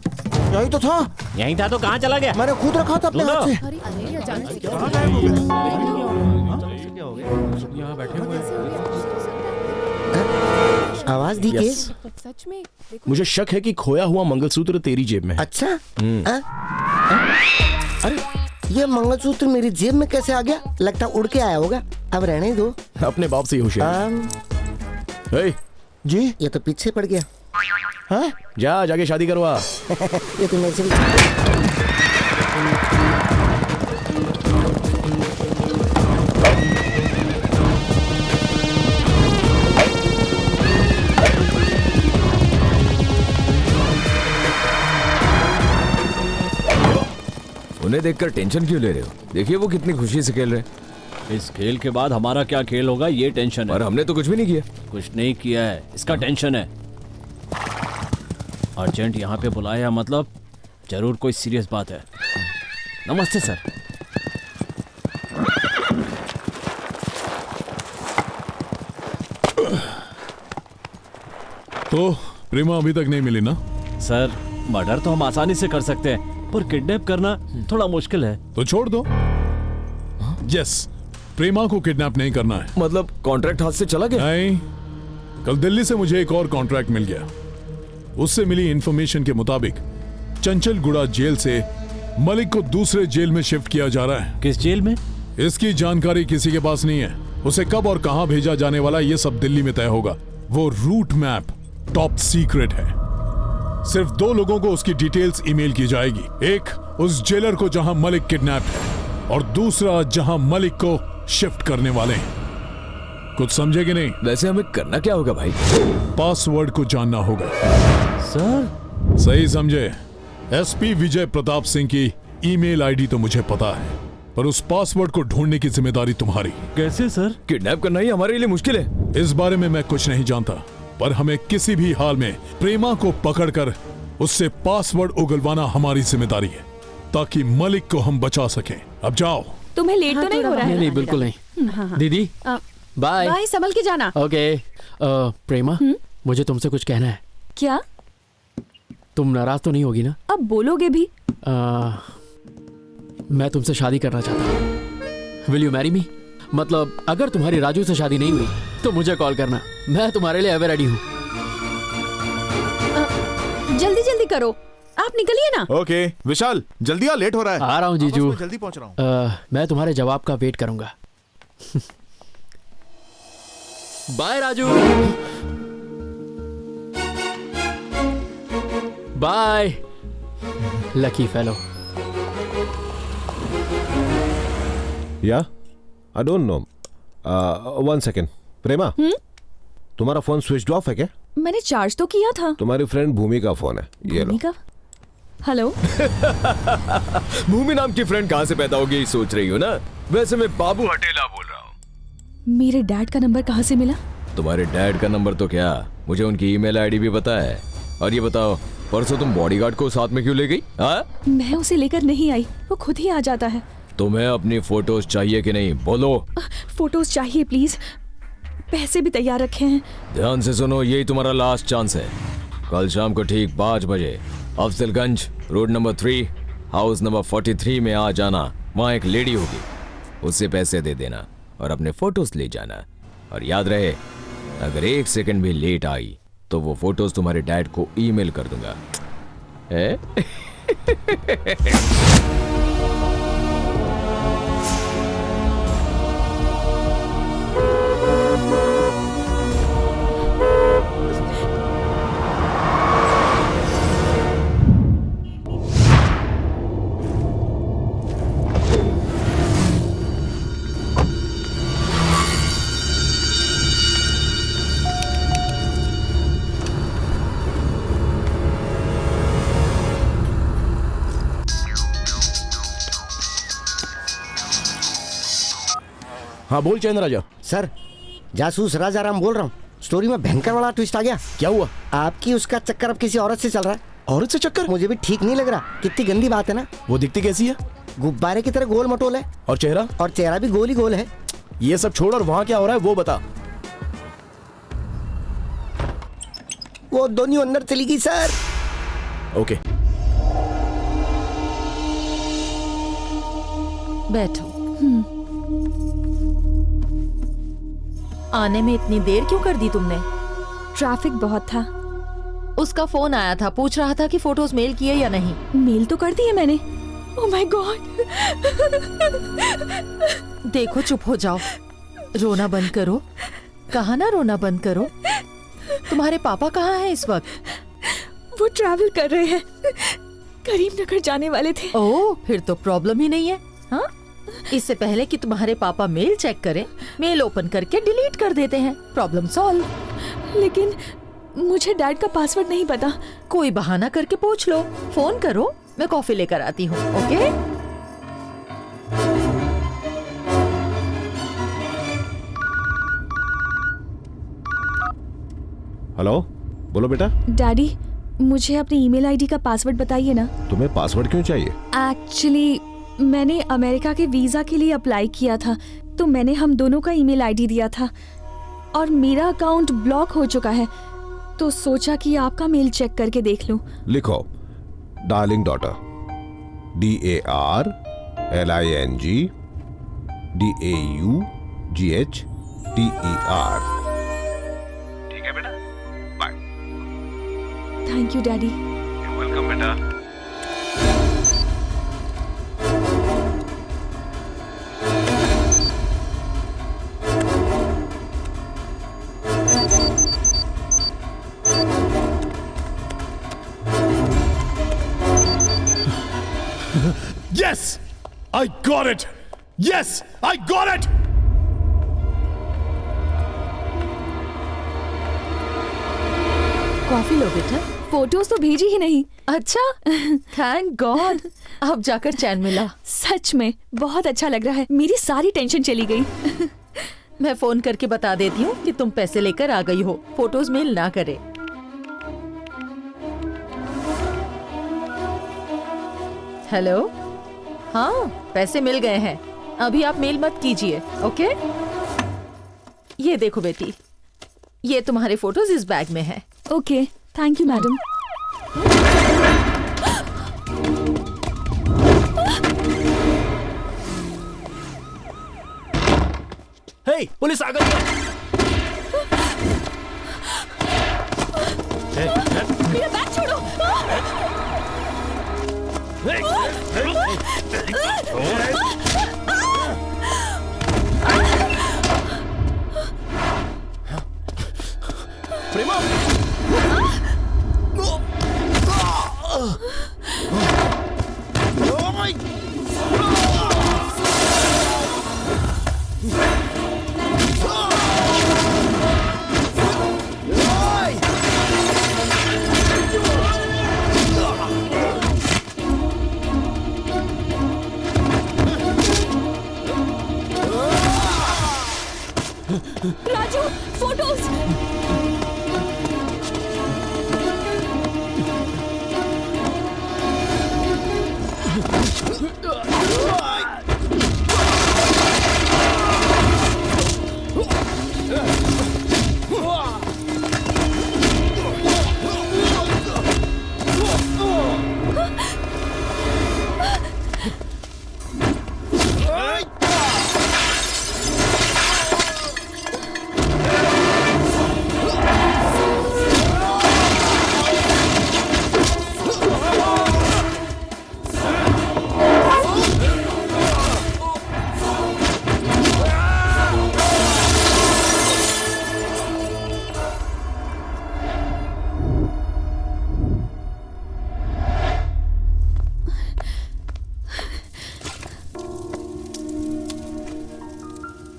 यही तो था। यहीं था तो कहाँ चला गया? मैंने खुद रखा था अपने हाथ से। यहाँ बैठे हुए आवाज दी के? सच में मुझे शक है कि खोया हुआ मंगलसूत्र तेरी जेब में है। अच्छा। अरे ये मंगलसूत्र मेरी जेब में कैसे आ गया? लगता उड़ के आया होगा। अब रहने दो। अपने बाप से ही होशियार। जी, ये तो पीछे पड़ गया। हाँ? जाके शादी करवा। ये तो मेरे से भी... उन्हें देखकर टेंशन क्यों ले रहे हो? देखिए वो कितनी खुशी से खेल रहे हैं। इस खेल के बाद हमारा क्या खेल होगा ये टेंशन है। और हमने तो कुछ भी नहीं किया। कुछ नहीं किया है, इसका टेंशन है। अर्जेंट यहाँ पे बुलाया मतलब जरूर कोई सीरियस बात है। नमस्ते सर। तो प्रेमा अभी तक नहीं मिली ना? सर मर्डर तो हम आसानी से कर सकते हैं, पर किडनैप करना थोड़ा मुश्किल है। तो छोड़ दो। यस, प्रेमा को किडनैप नहीं करना है। मतलब कॉन्ट्रैक्ट हाथ से चला गया? नहीं, कल दिल्ली से मुझे एक और कॉन्ट्रैक्ट मिल गया। उससे मिली इंफॉर्मेशन के मुताबिक चंचलगुड़ा जेल से मलिक को दूसरे जेल में शिफ्ट किया जा रहा है। किस जेल में? इसकी जानकारी किसी के पास नहीं है। उसे कब और कहां भेजा जाने वाला ये सब दिल्ली में तय होगा। वो रूट मैप टॉप सीक्रेट है। सिर्फ 2 लोगों को उसकी डिटेल्स ईमेल की जाएगी। एक उस जेलर को जहां मलिक किडनैप है और दूसरा जहां मलिक को शिफ्ट करने वाले हैं। कुछ समझे कि नहीं? वैसे हमें करना क्या होगा भाई? पासवर्ड को जानना होगा। सर सही समझे। एसपी विजय प्रताप सिंह की ईमेल आईडी तो मुझे पता है, पर उस पासवर्ड को ढूंढने की जिम्मेदारी तुम्हारी। कैसे सर? किडनैप करना ही हमारे लिए मुश्किल है। इस बारे में मैं कुछ नहीं जानता, पर हमें किसी भी हाल में प्रेमा को पकड़कर उससे पासवर्ड उगलवाना हमारी जिम्मेदारी है, ताकि मलिक को हम बचा सकें। अब जाओ। तुम्हें लेट तो नहीं हो रहा है? नहीं बिल्कुल नहीं। दीदी बाय। बाय, संभल के जाना। ओके प्रेमा, मुझे तुमसे कुछ कहना है। क्या? तुम नाराज तो नहीं होगी ना? अब बोलोगे भी। मैं तुमसे शादी करना चाहता हूँ। Will you marry me? मतलब अगर तुम्हारी राजू से शादी नहीं हुई तो मुझे कॉल करना, मैं तुम्हारे लिए एवर रेडी हूँ। जल्दी जल्दी करो, आप निकलिए ना। ओके विशाल जल्दी आ, लेट हो रहा है। आ रहा हूँ जीजू, जल्दी पहुंच रहा हूँ। मैं तुम्हारे जवाब का वेट करूंगा। Bye Raju. Bye lucky fellow. Yeah I don't know. 1 second. Prema, तुम्हारा फोन स्विच ऑफ है क्या? मैंने चार्ज तो किया था। तुम्हारी फ्रेंड भूमि का फोन है, ये लो। भूमि का? हेलो। भूमि नाम की फ्रेंड कहाँ से पैदा होगी सोच रही हो ना? वैसे मैं बाबू हटेला बोल रहा हूँ। मेरे डैड का नंबर कहाँ से मिला? तुम्हारे डैड का नंबर तो क्या, मुझे उनकी ईमेल आईडी भी पता है। और ये बताओ, परसों तुम बॉडीगार्ड को साथ में क्यों ले गई? मैं उसे लेकर नहीं आई, वो खुद ही आ जाता है। तुम्हें अपनी फोटोज चाहिए कि नहीं, बोलो। फोटोज चाहिए प्लीज, पैसे भी तैयार रखे हैं। ध्यान से सुनो, यही तुम्हारा लास्ट चांस है। कल शाम को ठीक 5 बजे Afzalgunj road number 3 house number 43 में आ जाना। वहाँ एक लेडी होगी, उससे पैसे दे देना और अपने फोटोज ले जाना। और याद रहे, अगर 1 सेकंड भी लेट आई तो वो फोटोज तुम्हारे डैड को ईमेल कर दूंगा। हाँ बोल चैन राजा। सर, जासूस राजाराम बोल रहा हूँ। स्टोरी में भयंकर बड़ा ट्विस्ट आ गया। क्या हुआ? आपकी उसका चक्कर अब किसी औरत से चल रहा है। औरत से चक्कर? मुझे भी ठीक नहीं लग रहा। कितनी गंदी बात है ना। वो दिखती कैसी है? गुब्बारे की तरह गोल मटोल है। और चेहरा? और चेहरा भी गोल ही गोल है। ये सब छोड़ और वहाँ क्या हो रहा है वो बता। वो दोनों अंदर चली गई सर। ओके बैठो। आने में इतनी देर क्यों कर दी तुमने? ट्रैफिक बहुत था। उसका फोन आया था, पूछ रहा था कि फोटोज मेल किए या नहीं। मेल तो कर दिए मैंने। Oh my God. देखो चुप हो जाओ, रोना बंद करो। कहा ना रोना बंद करो। तुम्हारे पापा कहाँ हैं इस वक्त? वो ट्रैवल कर रहे हैं, करीमनगर जाने वाले थे। ओह, फिर तो प्रॉब्लम ही नहीं है। हाँ, इससे पहले कि तुम्हारे पापा मेल चेक करें, मेल ओपन करके डिलीट कर देते हैं। Problem solve. लेकिन मुझे डैड का पासवर्ड नहीं पता। कोई बहाना करके पूछ लो। फोन करो, मैं कॉफी लेकर आती हूँ। ओके? हेलो, बोलो बेटा। डैडी, मुझे अपनी ईमेल आईडी का पासवर्ड बताइए ना। तुम्हें पासवर्ड क्यों चाहिए? एक्चुअली मैंने अमेरिका के वीजा के लिए अप्लाई किया था, तो मैंने हम दोनों का ईमेल आईडी दिया था और मेरा अकाउंट ब्लॉक हो चुका है, तो सोचा कि आपका मेल चेक करके देख लूं। लिखो डार्लिंग डॉटर, DARLING DAUGHTER। ठीक है बेटा, bye. Thank you daddy. Welcome बेटा। Yes! I got it! Yes! I got it! Coffee लो बेटा। फोटोज तो भेजी ही नहीं। अच्छा, थैंक गॉड, अब जाकर चैन मिला। सच में बहुत अच्छा लग रहा है, मेरी सारी टेंशन चली गई। मैं फोन करके बता देती हूँ कि तुम पैसे लेकर आ गई हो, फोटोज मेल ना करे। हेलो, हाँ पैसे मिल गए हैं, अभी आप मेल मत कीजिए, ओके? ये देखो बेटी, ये तुम्हारे फोटोज इस बैग में है। Okay, thank you madam. Hey, police आ गई है। मेरा बैग छोड़ो। प्रेमा, राजू, फोटोज।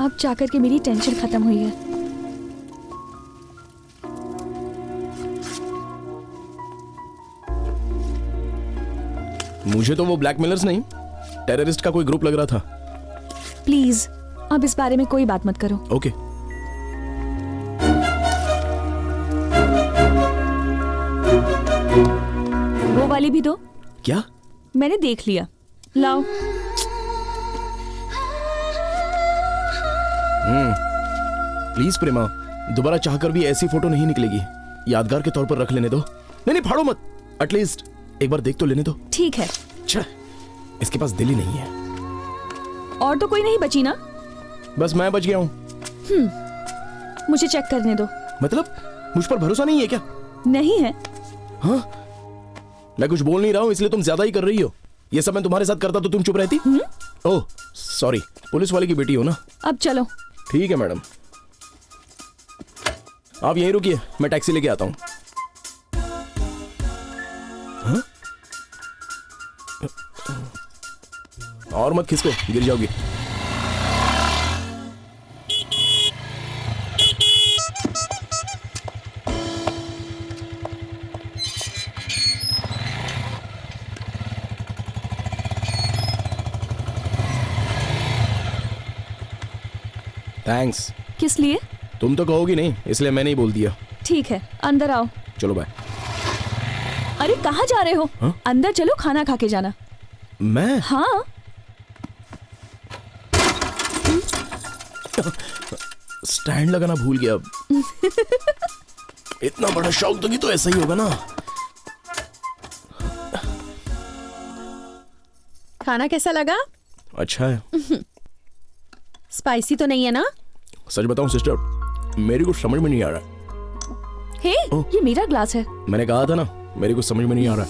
अब जाकर के मेरी टेंशन खत्म हुई है। मुझे तो वो ब्लैकमेलर्स नहीं, टेररिस्ट का कोई ग्रुप लग रहा था। प्लीज अब इस बारे में कोई बात मत करो। ओके। वो वाली भी दो। क्या? मैंने देख लिया, लाओ। प्लीज प्रेमा, दोबारा चाहकर भी ऐसी फोटो नहीं निकलेगी, यादगार के तौर पर रख लेने दो। नहीं नहीं, फाड़ो मत, एटलीस्ट एक बार देख तो लेने दो। ठीक है। इसके पास दिल ही नहीं है। और तो कोई नहीं बची ना? बस मैं बच गया हूँ। मुझे चेक करने दो। मतलब मुझ पर भरोसा नहीं है क्या? नहीं है। हाँ, मैं कुछ बोल नहीं रहा हूँ इसलिए तुम ज्यादा ही कर रही हो। ये सब मैं तुम्हारे साथ करता तो तुम चुप रहती? ओह सॉरी, पुलिस वाले की बेटी हो ना। अब चलो। ठीक है मैडम, आप यहीं रुकिए, मैं टैक्सी लेके आता हूँ। हाँ? और मत खिसको, गिर जाओगी। थैंक्स। किस लिए? तुम तो कहोगी नहीं, इसलिए मैंने ही बोल दिया। ठीक है, अंदर आओ। चलो बाय। अरे कहाँ जा रहे हो? हाँ? अंदर चलो, खाना खा के जाना। मैं? हाँ। स्टैंड लगाना भूल गया। इतना बड़ा शौक दोगी तो ऐसा ही होगा ना। खाना कैसा लगा? अच्छा है। स्पाइसी तो नहीं है ना? सच बताऊं सिस्टर, मेरे को समझ में नहीं आ रहा। हे, ये मेरा ग्लास है। मैंने कहा था ना, मेरे को समझ में नहीं आ रहा।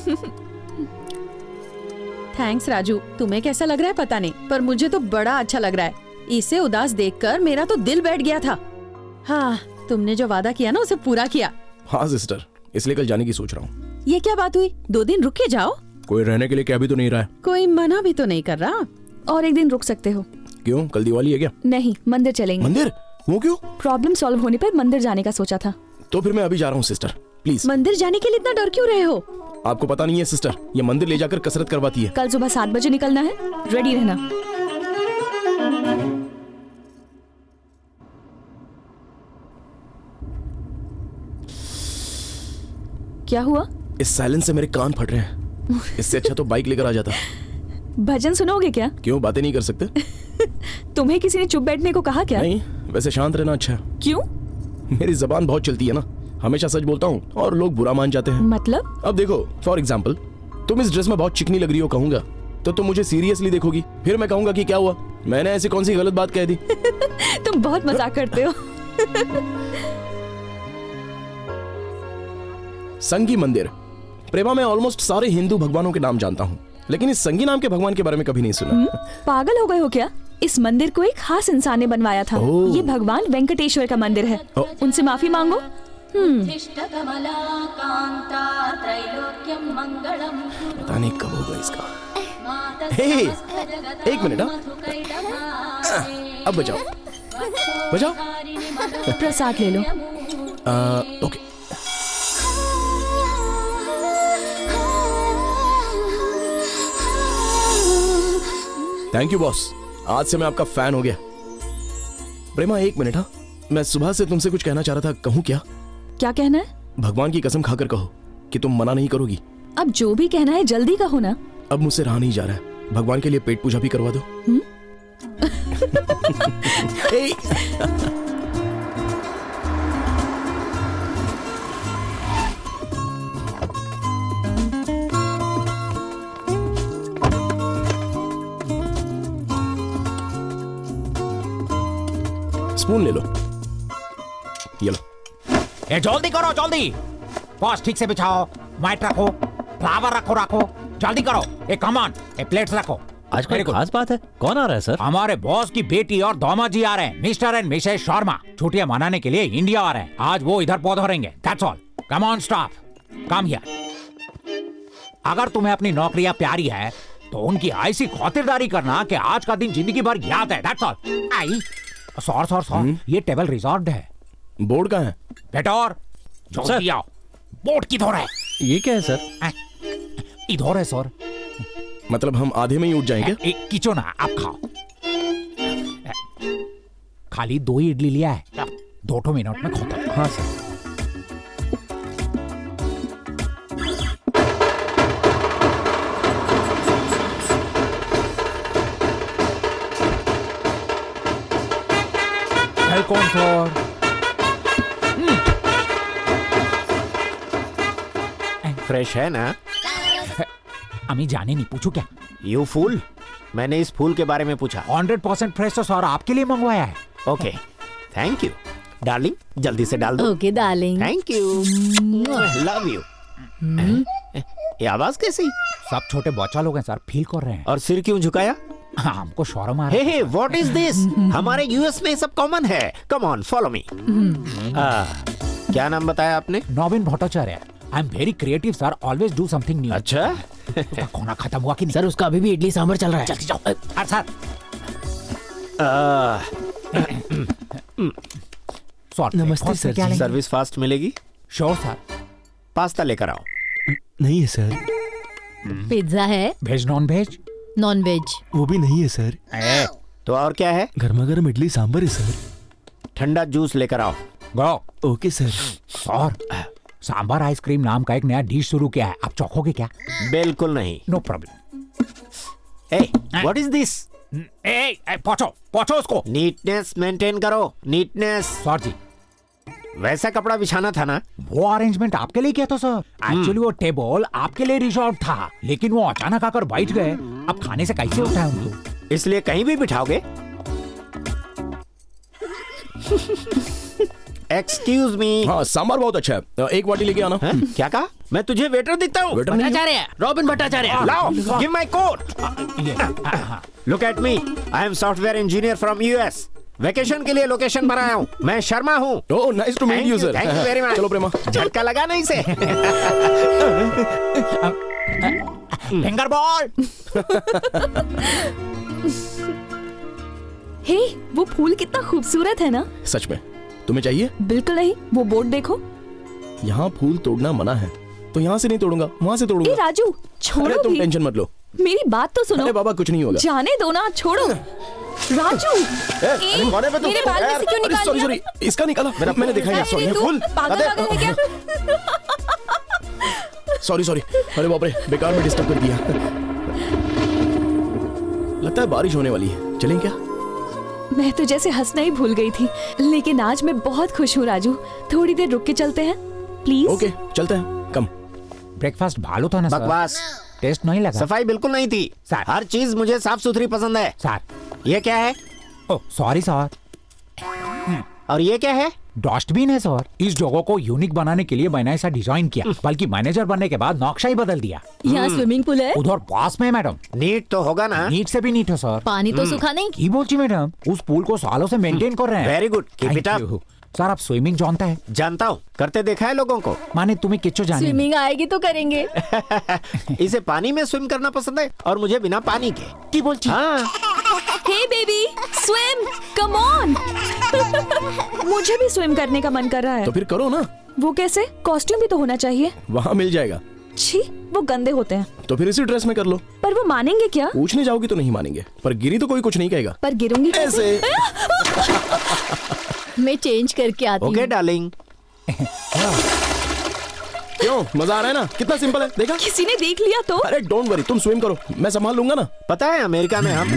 थैंक्स राजू, तुम्हें कैसा लग रहा है पता नहीं, पर मुझे तो बड़ा अच्छा लग रहा है। इसे उदास देखकर मेरा तो दिल बैठ गया था। हाँ, तुमने जो वादा किया ना उसे पूरा किया। हाँ सिस्टर, इसलिए कल जाने की सोच रहा हूँ। ये क्या बात हुई? 2 दिन रुक के जाओ। कोई रहने के लिए क्या भी तो नहीं रहा है। कोई मना भी तो नहीं कर रहा। और एक दिन रुक सकते हो। क्यों, कल दिवाली है क्या? नहीं, मंदिर चलेंगे। मंदिर? वो क्यों? प्रॉब्लम सॉल्व होने पर मंदिर जाने का सोचा था। तो फिर मैं अभी जा रहा हूँ सिस्टर, प्लीज। मंदिर जाने के लिए इतना डर क्यों रहे हो? आपको पता नहीं है सिस्टर, ये मंदिर ले जाकर कसरत करवाती है। कल सुबह 7 बजे निकलना है, रेडी रहना। क्या हुआ? इस साइलेंस से मेरे कान फट रहे हैं। इससे अच्छा तो बाइक लेकर आ जाता। भजन सुनोगे क्या? क्यों, बातें नहीं कर सकते? तुम्हें किसी ने चुप बैठने को कहा क्या? नहीं, वैसे शांत रहना अच्छा है। क्यों? मेरी जबान बहुत चलती है ना, हमेशा सच बोलता हूँ और लोग बुरा मान जाते हैं। मतलब? अब देखो, फॉर एग्जाम्पल, तुम इस ड्रेस में बहुत चिकनी लग रही हो कहूंगा तो तुम मुझे सीरियसली देखोगी, फिर मैं कहूंगा कि क्या हुआ, मैंने ऐसी कौन सी गलत बात कह दी। तुम बहुत मजाक करते हो। संगी मंदिर। प्रेमा, मैं ऑलमोस्ट सारे हिंदू भगवानों के नाम जानता हूँ, लेकिन इस संगी नाम के भगवान के बारे में कभी नहीं सुना। पागल हो गए हो क्या? इस मंदिर को एक खास इंसान ने बनवाया था। ये भगवान वेंकटेश्वर का मंदिर है। उनसे माफी मांगो। पता नहीं कब होगा इसका। हे, एक मिनट। अब बजाओ बजाओ। प्रसाद ले लो। ओके। थैंक यू बॉस, आज से मैं आपका फैन हो गया। प्रेमा, एक मिनट। हाँ, मैं सुबह से तुमसे कुछ कहना चाह रहा था, कहूँ क्या? क्या कहना है? भगवान की कसम खाकर कहो कि तुम मना नहीं करोगी। अब जो भी कहना है जल्दी कहो ना। अब मुझसे रहा नहीं जा रहा है, भगवान के लिए पेट पूजा भी करवा दो। स्पून ले लो, ये लो। ए जल्दी करो, जल्दी। बॉस ठीक से बिछाओ, मैट रखो, फ्लावर रखो, जल्दी करो। ए कम ऑन, ए प्लेट्स रखो। आज कोई खास बात है? कौन आ रहा है सर? हमारे बॉस की बेटी और दामाद जी आ रहे हैं, मिस्टर एंड मिसेस शर्मा। छुट्टियां मनाने के लिए इंडिया आ रहे हैं। आज वो इधर पधारेंगे। That's all. Come on staff, come here. अगर तुम्हें अपनी नौकरियां प्यारी है तो उनकी ऐसी खातिरदारी करना कि आज का दिन जिंदगी भर याद है। That's all. आई सॉर, ये टेबल रिजर्व्ड है। बोर्ड कहाँ है? बेटा और जल्दी आओ। बोर्ड किधर है? ये क्या है सर? इधर है सर। मतलब हम आधे में ही उठ जाएंगे? किचो ना, आप खाओ। खाली 2 इडली लिया है, 2 मिनट में खत्म। हाँ सर। कौन सर? फ्रेश है ना? अमी जाने नहीं, पूछू क्या? यू फूल, मैंने इस फूल के बारे में पूछा। 100% फ्रेश तो सर आपके लिए मंगवाया है। ओके, थैंक यू डार्लिंग, जल्दी से डाल दो। Okay darling. Thank you, love you. ये आवाज कैसी? सब छोटे बच्चा लोग हैं सर, फील कर रहे हैं। और सिर क्यों झुकाया? हमको शर्म आ रहा है। What is this? हमारे यूएस में सब कॉमन है। Come on, follow me. क्या नाम बताया आपने? Naveen Bhattacharya. I am very creative sir, always do something new. अच्छा, खाना खत्म हुआ कि नहीं? सर उसका अभी भी इडली सांभर चल रहा है। जल्दी जाओ। सर नमस्ते सर। सर्विस फास्ट मिलेगी? Sure sir. पास्ता लेकर आओ। नहीं है सर। पिज्जा है? Veg non veg? Non veg. वो भी नहीं है सर। तो और क्या है? गर्मा गर्म इडली सांभर है सर। ठंडा जूस लेकर आओ। गो। Okay sir. और सांभर आइसक्रीम नाम का एक नया डिश शुरू किया है, आप चखोगे क्या? बिल्कुल नहीं। No problem. ए, व्हाट इज दिस? पोछो उसको। नीटनेस मेंटेन करो, नीटनेस। सर जी, वैसा कपड़ा बिछाना था ना? वो अरेंजमेंट आपके लिए किया था सर। एक्चुअली वो टेबल आपके लिए रिजर्व था, लेकिन वो अचानक आकर बैठ गए। अब खाने से कैसे उठाए उनको? इसलिए कहीं भी बिठाओगे? Excuse me. हाँ, सांभर बहुत अच्छा है, एक वाटी लेके आना। क्या कहा? मैं तुझे वेटर दिखता हूँ? भट्टाचार्य, रॉबिन भट्टाचार्य। लाओ, give my coat. Look at me, I am software engineer from US. Vacation के लिए लोकेशन पर आया हूँ। मैं शर्मा हूँ। Oh, nice to meet you sir. Thank you very much. चलो प्रेमा, झटका लगा नहीं से। Finger ball. हे, वो फूल कितना खूबसूरत है ना। सच में? तुम्हें चाहिए? बिल्कुल नहीं, वो बोर्ड देखो। यहाँ फूल तोड़ना मना है, तो यहाँ से नहीं तोड़ूंगा, वहाँ से तोड़ूंगा। ए राजू, छोड़ो। अरे तुम भी। टेंशन मत लो, मेरी बात तो सुनो। अरे बाबा कुछ नहीं होगा। जाने दो ना, छोड़ो। राजू, मेरे बाल में से क्यों निकाल सॉरी सॉरी, इसका निकाला मैंने देखा नहीं। सॉरी फूल, पागल है क्या? सॉरी सॉरी, अरे बाप रे, बेकार में डिस्टर्ब कर दिया। लगता है बारिश होने वाली है, चलें क्या? मैं तो जैसे हंसना ही भूल गई थी, लेकिन आज मैं बहुत खुश हूँ राजू। थोड़ी देर रुक के चलते हैं प्लीज। ओके चलते हैं, कम। ब्रेकफास्ट भालू था ना सर? बकवास, टेस्ट नहीं लगा। सफाई बिल्कुल नहीं थी सर। हर चीज मुझे साफ सुथरी पसंद है सर। ये क्या है? Oh sorry sir. और ये क्या है? डस्टबिन है सर। इस जगह को यूनिक बनाने के लिए मैंने ऐसा डिजाइन किया, बल्कि मैनेजर बनने के बाद नक्शा ही बदल दिया। यहाँ स्विमिंग पूल है? उधर पास में मैडम। नीट तो होगा ना? नीट से भी नीट है सर। पानी तो सूखा नहीं? की बोलची मैडम, उस पूल को सालों से मेंटेन कर रहे हैं। Very good, keep it up. Sir आप स्विमिंग जानता है? जानता हूँ, करते देखा है लोगों को। माने तुम्हें किच्चो जाने। स्विमिंग आएगी तो करेंगे। इसे पानी में स्विम करना पसंद है और मुझे बिना पानी के। की बोलची? हाँ। हे बेबी, स्विम, कम ऑन। मुझे भी स्विम करने का मन कर रहा है। तो फिर करो ना। वो कैसे? कॉस्ट्यूम भी तो होना चाहिए। वहाँ मिल जाएगा। छी, वो गंदे होते हैं। तो फिर इसी ड्रेस में कर लो। पर वो मानेंगे क्या? पूछने जाओगी तो नहीं मानेंगे, पर गिरी तो कोई कुछ नहीं कहेगा। पर गिरूंगी कैसे? मैं चेंज करके आती हूँ। Okay darling. क्यों, मजा आ रहा है ना? कितना सिंपल है, देखा? किसी ने देख लिया तो? अरे डोंट वरी, तुम स्विम करो, मैं संभाल लूंगा ना। पता है अमेरिका में हम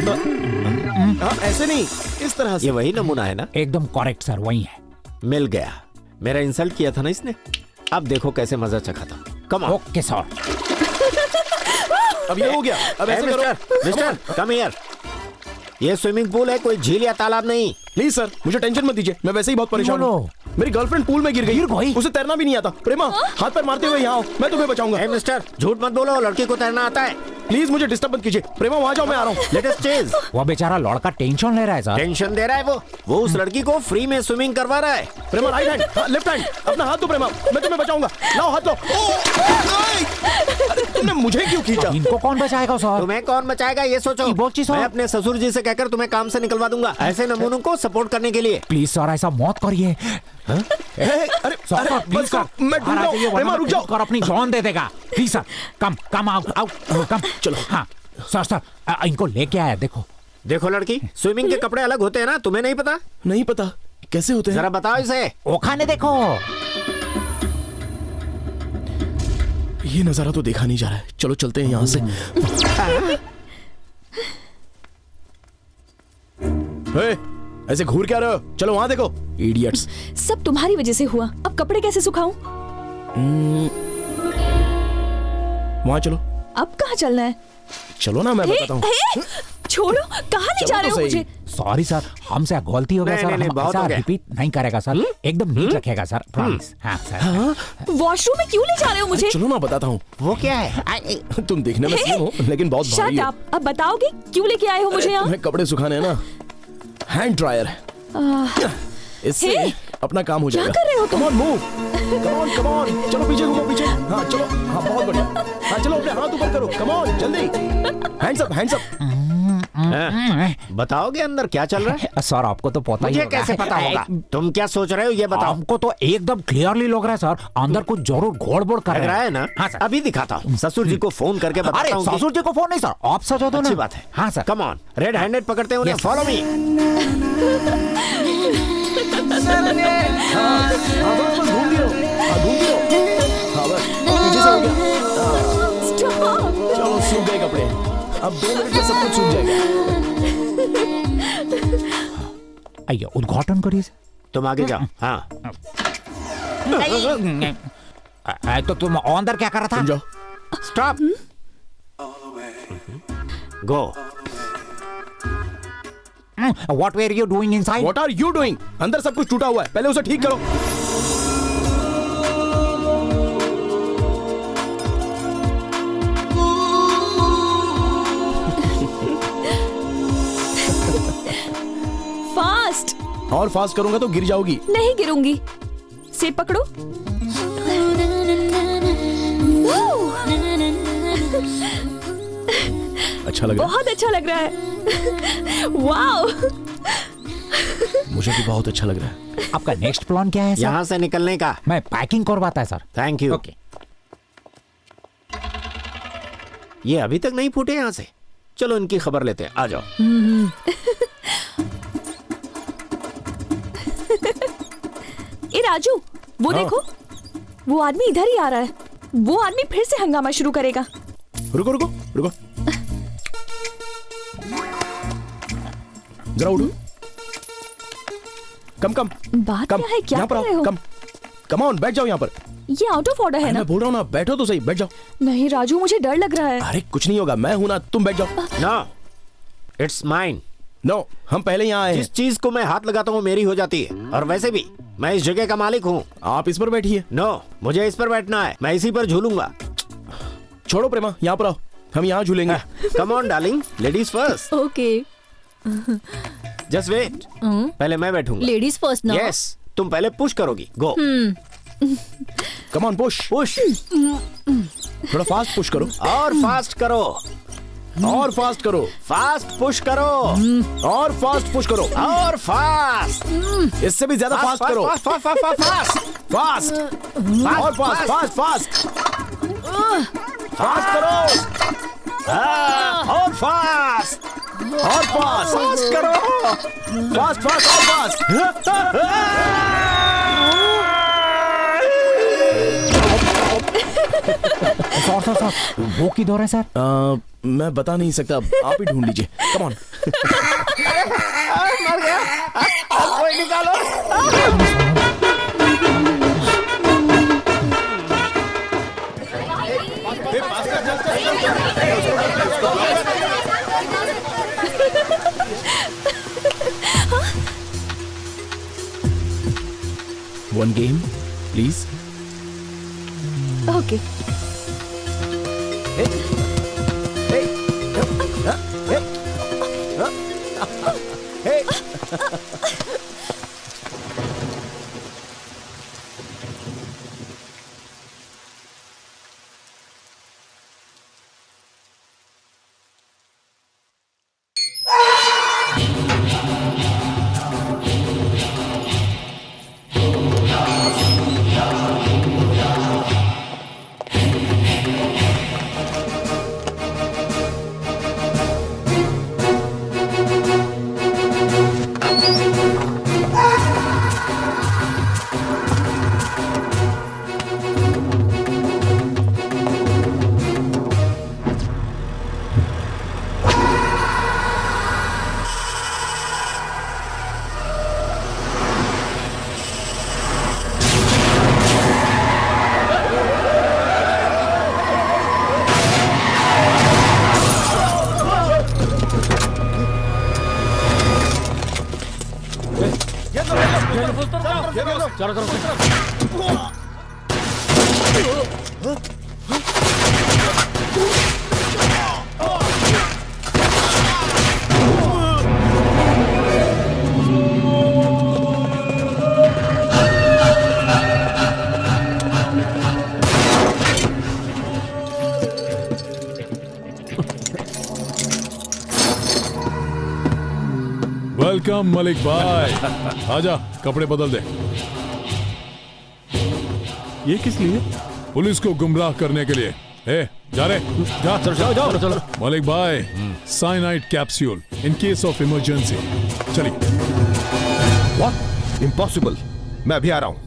हाँ, ऐसे नहीं, इस तरह से। ये वही नमूना है ना? एकदम करेक्ट सर, वही है। मिल गया। मेरा इंसल्ट किया था ना इसने, अब देखो कैसे मजा चखा था। Come on. Okay sir. अब ये हो गया, अब ऐसे करो। Mister come here. ये स्विमिंग पूल है, कोई झील या तालाब नहीं। प्लीज सर, मुझे टेंशन मत दीजिए, मैं वैसे ही बहुत परेशान हूँ। मेरी गर्लफ्रेंड पूल में गिर गई, उसे तैरना भी नहीं आता। प्रेमा, हाथ पैर मारते हुए यहाँ आओ, मैं तुम्हें बचाऊंगा। हे मिस्टर, झूठ मत बोलो, लड़की को तैरना आता है। प्लीज मुझे डिस्टर्ब मत कीजिए। प्रेमा वहाँ जाओ, मैं आ रहा हूँ। Let us chase. वो बेचारा लड़का टेंशन ले रहा है सर। टेंशन दे रहा है वो उस लड़की को फ्री में स्विमिंग करवा रहा है। प्रेमा राइट हैंड, लेफ्ट हैंड, अपना हाथ दो प्रेमा, मैं तुम्हें बचाऊंगा। लाओ हाथ लो। तुमने मुझे क्यों खींचा? इनको कौन बचाएगा सर? तुम्हें कौन बचाएगा ये सोचो। मैं अपने ससुर जी से कहकर तुम्हें काम से निकलवा दूंगा, ऐसे नमूनों को सपोर्ट करने के लिए। प्लीज सर ऐसा मत करिए। अरे सर प्लीज सर, मैं ढूंढ रहा हूँ। प्रेमा रुक जाओ। कर अपनी जान दे देगा। प्लीज सर, कम आओ कम। चलो। हाँ सर, इनको लेके आया। देखो लड़की, स्विमिंग के कपड़े अलग होते हैं ना, तुम्हें नहीं पता? नहीं पता, कैसे होते हैं? जरा बताओ इसे। वो खाने देखो। ये नजारा तो देखा नहीं जा रहा है, चलो चलते हैं यहाँ से। ऐसे घूर क्या रहे हो? चलो वहाँ देखो, इडियट्स। सब तुम्हारी वजह से हुआ, अब कपड़े कैसे सुखाऊं? वहाँ चलो। अब कहाँ चलना है? चलो ना, मैं बताता हूँ। छोड़ो, कहाँ ले जा रहे हो मुझे? सॉरी सर, हमसे गलती हो गया सर। हम ऐसा रिपीट नहीं करेगा सर, एकदम नीट रखेगा सर, प्रॉमिस। हाँ सर। वॉशरूम में क्यों ले जा रहे हो मुझे? चलो ना, बताता हूँ। वो क्या है? तुम देखने में स्लिम हो, लेकिन बहुत भारी हो। अब बताओगे क्यों लेके आए हो मुझे यहाँ? तुम्हें कपड़े सुखाने हैं ना, हैंड ड्रायर है, इससे अपना काम हो जाएगा। क्या कर रहे हो तुम? Come on move, come on, चलो पीछे घूमो, पीछे। हाँ चलो, हाँ बहुत बढ़िया। हाँ चलो, अपने हाथ ऊपर करो, कम ऑन, जल्दी। Hands up, hands up. बताओगे अंदर क्या चल रहा है? सर आपको तो पता ही मुझे होगा। कैसे पता होगा? तुम क्या सोच रहे हो ये बताओ। हमको तो एकदम क्लियरली लग रहा है सर, अंदर कुछ जरूर गड़बड़ कर रहा है ना। हाँ सर, अभी दिखाता हूँ। ससुर जी को फोन करके बताता हूँ। ससुर जी को फोन नहीं सर, आप सजा दो ना। अच्छी बात है। हाँ sir, come on, red handed पकड़ते हैं, फॉलो मी। चलो सूख गए कपड़े, अब 2 मिनट में सब कुछ सूख जाएगा। आइए उद्घाटन करिए। तुम आगे जाओ। हाँ तो तुम अंदर क्या कर रहा था? जाओ। Stop, go. What were you doing inside? What are you doing? अंदर सब कुछ टूटा हुआ है, पहले उसे ठीक करो। फास्ट। और फास्ट करूंगा तो गिर जाओगी। नहीं गिरूंगी, सेब पकड़ो। अच्छा लग रहा बहुत अच्छा लग रहा है। वाओ, है। मुझे भी बहुत अच्छा लग रहा है। आपका नेक्स्ट प्लान क्या है सर? यहाँ से निकलने का। मैं पैकिंग करवाता है सर। Thank you. ओके। ये अभी तक नहीं फूटे यहाँ से। चलो इनकी खबर लेते हैं, आ जाओ। ए राजू, वो देखो, वो आदमी इधर ही आ रहा है। वो आदमी फिर से हंगामा शुरू करेगा। रुको रुको रुको, जरा उठो। कम कम बात कम, क्या है, क्या यहाँ पर कर रहे आओ, हो? कम कम ऑन, बैठ जाओ यहाँ पर। ये आउट ऑफ ऑर्डर है ना? मैं बोल रहा हूँ ना, बैठो तो सही, बैठ जाओ। नहीं राजू, मुझे डर लग रहा है। अरे कुछ नहीं होगा, मैं हूं ना, तुम बैठ जाओ। No, it's mine. नो, हम पहले यहाँ आए। जिस चीज को मैं हाथ लगाता हूँ मेरी हो जाती है। और वैसे भी मैं इस जगह का मालिक हूँ। आप इस पर बैठिए। नो, मुझे इस पर बैठना है, मैं इसी पर झूलूंगा। छोड़ो प्रेमा, यहाँ पर आओ, हम यहाँ झूलेंगे। Come on darling, ladies first. Okay, just wait, पहले मैं बैठूंगा। लेडीज फर्स्ट ना? यस, तुम पहले पुश करोगी। Go. Come on, push push. थोड़ा फास्ट पुश करो। और फास्ट करो। और फास्ट करो। फास्ट पुश करो। और फास्ट पुश करो। और फास्ट। इससे भी ज्यादा फास्ट करो। Fast fast fast fast. और फास्ट फास्ट फास्ट फास्ट करो। और फास्ट। और फास्ट फास्ट करो। फास्ट फास्ट और फास्ट। सर वो किधर है सर? मैं बता नहीं सकता, आप ही ढूंढ लीजिए। Come on. मर गया, कोई निकालो। One game, please. ओके। चलो चलो वेलकम मलिक भाई। आजा, कपड़े बदल दे। ये किस लिए? पुलिस को गुमराह करने के लिए। ए, जा रे, जा। चलो जाओ चलो। मलिक भाई, cyanide capsule in case of emergency. चलिए। व्हाट? इम्पॉसिबल, मैं अभी आ रहा हूं।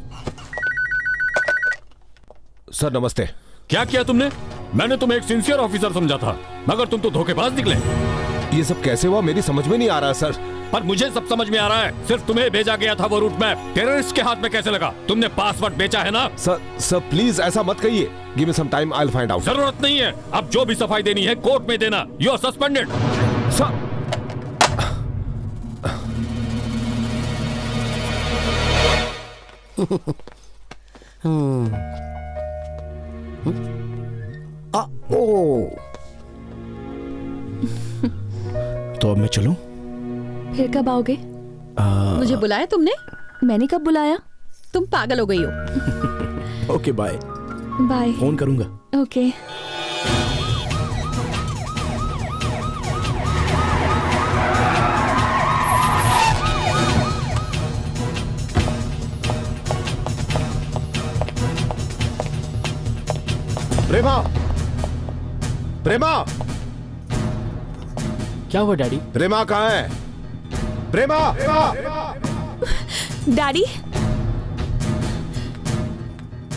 सर नमस्ते। क्या किया तुमने? मैंने तुम्हें एक सिंसियर ऑफिसर समझा था, मगर तुम तो धोखेबाज निकले। ये सब कैसे हुआ मेरी समझ में नहीं आ रहा सर। पर मुझे सब समझ में आ रहा है। सिर्फ तुम्हें भेजा गया था वो रूट मैप, टेररिस्ट के हाथ में कैसे लगा? तुमने पासवर्ड बेचा है ना? सर प्लीज ऐसा मत कहिए। Give me some time, I will find out. जरूरत नहीं है, अब जो भी सफाई देनी है कोर्ट में देना। You are suspended. सर तो अब मैं चलूं? फिर कब आओगे? मुझे बुलाया तुमने? मैंने कब बुलाया? तुम पागल हो गई हो। Okay bye. बाय। फोन करूंगा। ओके। प्रेमा, प्रेमा, क्या हुआ डैडी? प्रेमा कहाँ है? प्रेमा, डैडी,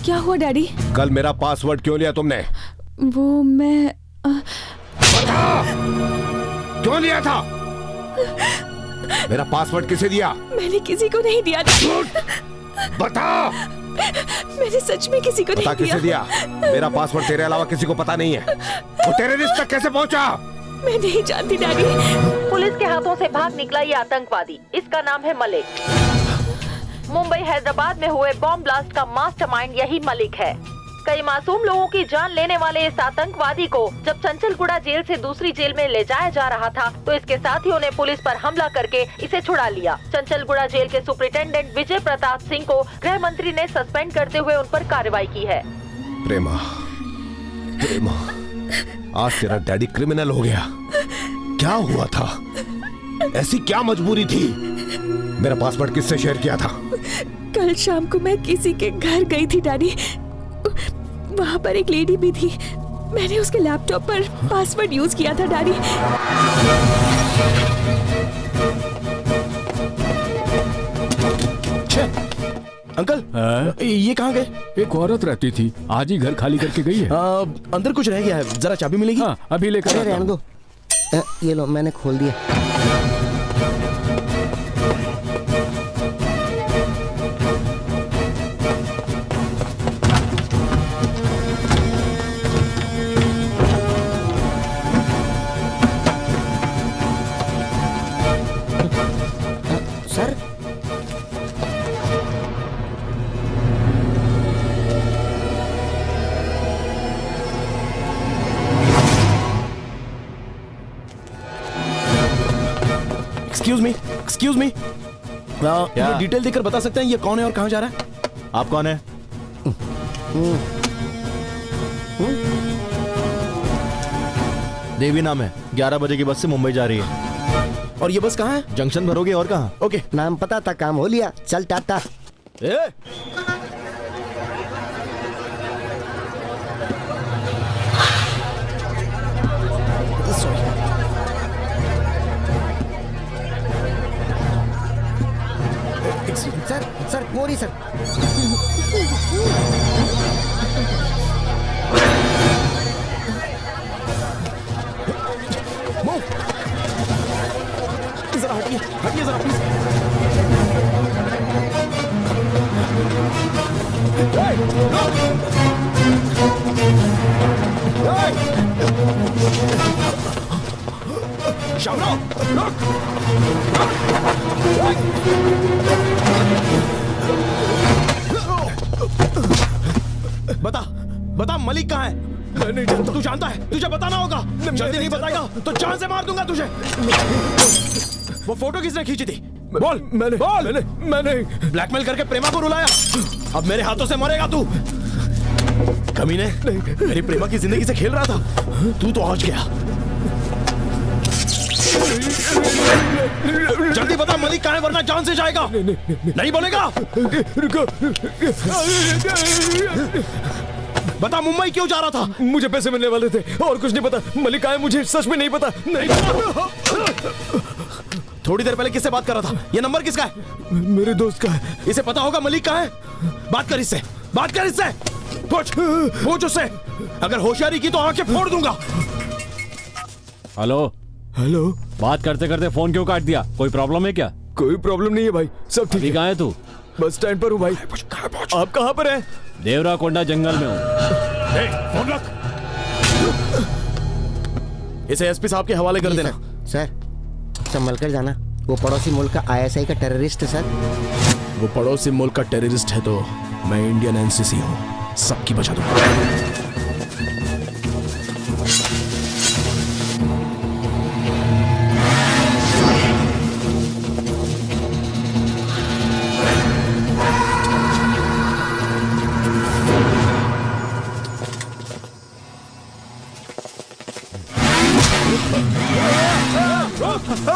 क्या हुआ डैडी? कल मेरा पासवर्ड क्यों लिया तुमने? वो मैं क्यों लिया था? मेरा पासवर्ड किसे दिया? मैंने किसी को नहीं दिया था। बता। मैंने सच में किसी को पता नहीं किसे दिया? मेरा पासवर्ड तेरे अलावा किसी को पता नहीं है। वो तेरे रिश्ते तक कैसे पहुंचा? मैं नहीं जानती डैडी। पुलिस के हाथों से भाग निकला ये आतंकवादी, इसका नाम है मलिक। मुंबई हैदराबाद में हुए बॉम्ब ब्लास्ट का मास्टरमाइंड यही मलिक है। कई मासूम लोगों की जान लेने वाले इस आतंकवादी को जब चंचलगुड़ा जेल से दूसरी जेल में ले जाया जा रहा था तो इसके साथियों ने पुलिस पर हमला करके इसे छुड़ा लिया। चंचलगुड़ा जेल के सुपरिटेंडेंट विजय प्रताप सिंह को गृह मंत्री ने सस्पेंड करते हुए उन पर कार्रवाई की है। प्रेमा, प्रेमा, आज तेरा डैडी क्रिमिनल हो गया। क्या हुआ था? ऐसी क्या मजबूरी थी? मेरा पासवर्ड किससे शेयर किया था? कल शाम को मैं किसी के घर गई थी डैडी। वहाँ पर एक लेडी भी थी। मैंने उसके लैपटॉप पर पासवर्ड यूज किया था डैडी। अंकल, ये कहाँ गए? एक औरत रहती थी, आज ही घर खाली करके गई है। अंदर कुछ रह गया है, जरा चाबी मिलेगी? हाँ, अभी लेकर अरे रहने दो। ये लो, मैंने खोल दिया। सर, एक्सक्यूज मी, डिटेल देकर बता सकते हैं ये कौन है और कहाँ जा रहा है? आप कौन है? देवी नाम है, 11 बजे की बस से मुंबई जा रही है। और ये बस कहाँ है? जंक्शन भरोगे और कहाँ? ओके, नाम पता था, काम हो लिया। चल टाटा। सर, सर, मोरी सर। जरा हटिए, हटिए जरा प्लीज। शामराव, बता, बता मलिक कहाँ है? मैं नहीं जानता। तू जानता है? तुझे बताना होगा। जल्दी नहीं बताएगा तो जान से मार दूंगा तुझे। वो फोटो किसने खींची थी? बोल। मैंने ब्लैकमेल करके प्रेमा को रुलाया। अब मेरे हाथों से मरेगा तू। कमीने, मेरी प्रेमा की जिंदगी से खेल रहा था, तू तो आज गया। जल्दी बता मलिक कहाँ है, वरना जान से जाएगा। नहीं बोलेगा? बता मुंबई क्यों जा रहा था? मुझे पैसे मिलने वाले थे और कुछ नहीं पता। मलिक कहाँ है मुझे सच में नहीं पता। नहीं पता। थोड़ी देर पहले किससे बात कर रहा था? ये नंबर किसका है? मेरे दोस्त का है। इसे पता होगा मलिक कहाँ है? बात कर इससे, बात कर इससे। पूछ उससे। अगर होशियारी की तो आंखें फोड़ दूंगा। हेलो हेलो, बात करते करते फोन क्यों काट दिया? कोई प्रॉब्लम है क्या? कोई प्रॉब्लम नहीं है भाई, सब ठीक है। कहाँ है तू? बस स्टैंड पर हूँ भाई। आप कहाँ पर हैं? देवरा कोंडा जंगल में हूँ। फोन रख। इसे एसपी साहब के हवाले कर देना। सर, संभल कर जाना। वो पड़ोसी मुल्क का आईएसआई का टेररिस्ट है सर। वो पड़ोसी मुल्क का टेररिस्ट है तो मैं इंडियन एनसीसी हूँ, सबकी बचा दूंगा।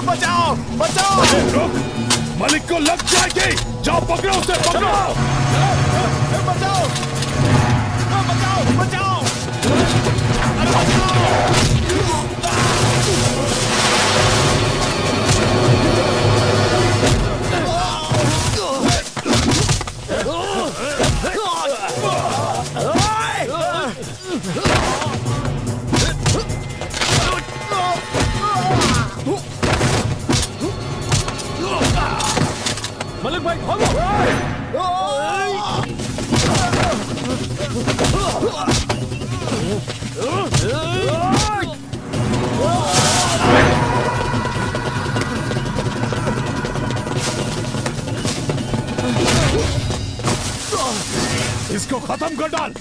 बचाओ, बचाओ! मलिक को लग जाएगी। जाओ पकड़ो उसे, पकड़ो! बचाओ! बचाओ! बचाओ! मलिक भाई भागो। इसको खत्म कर डाल।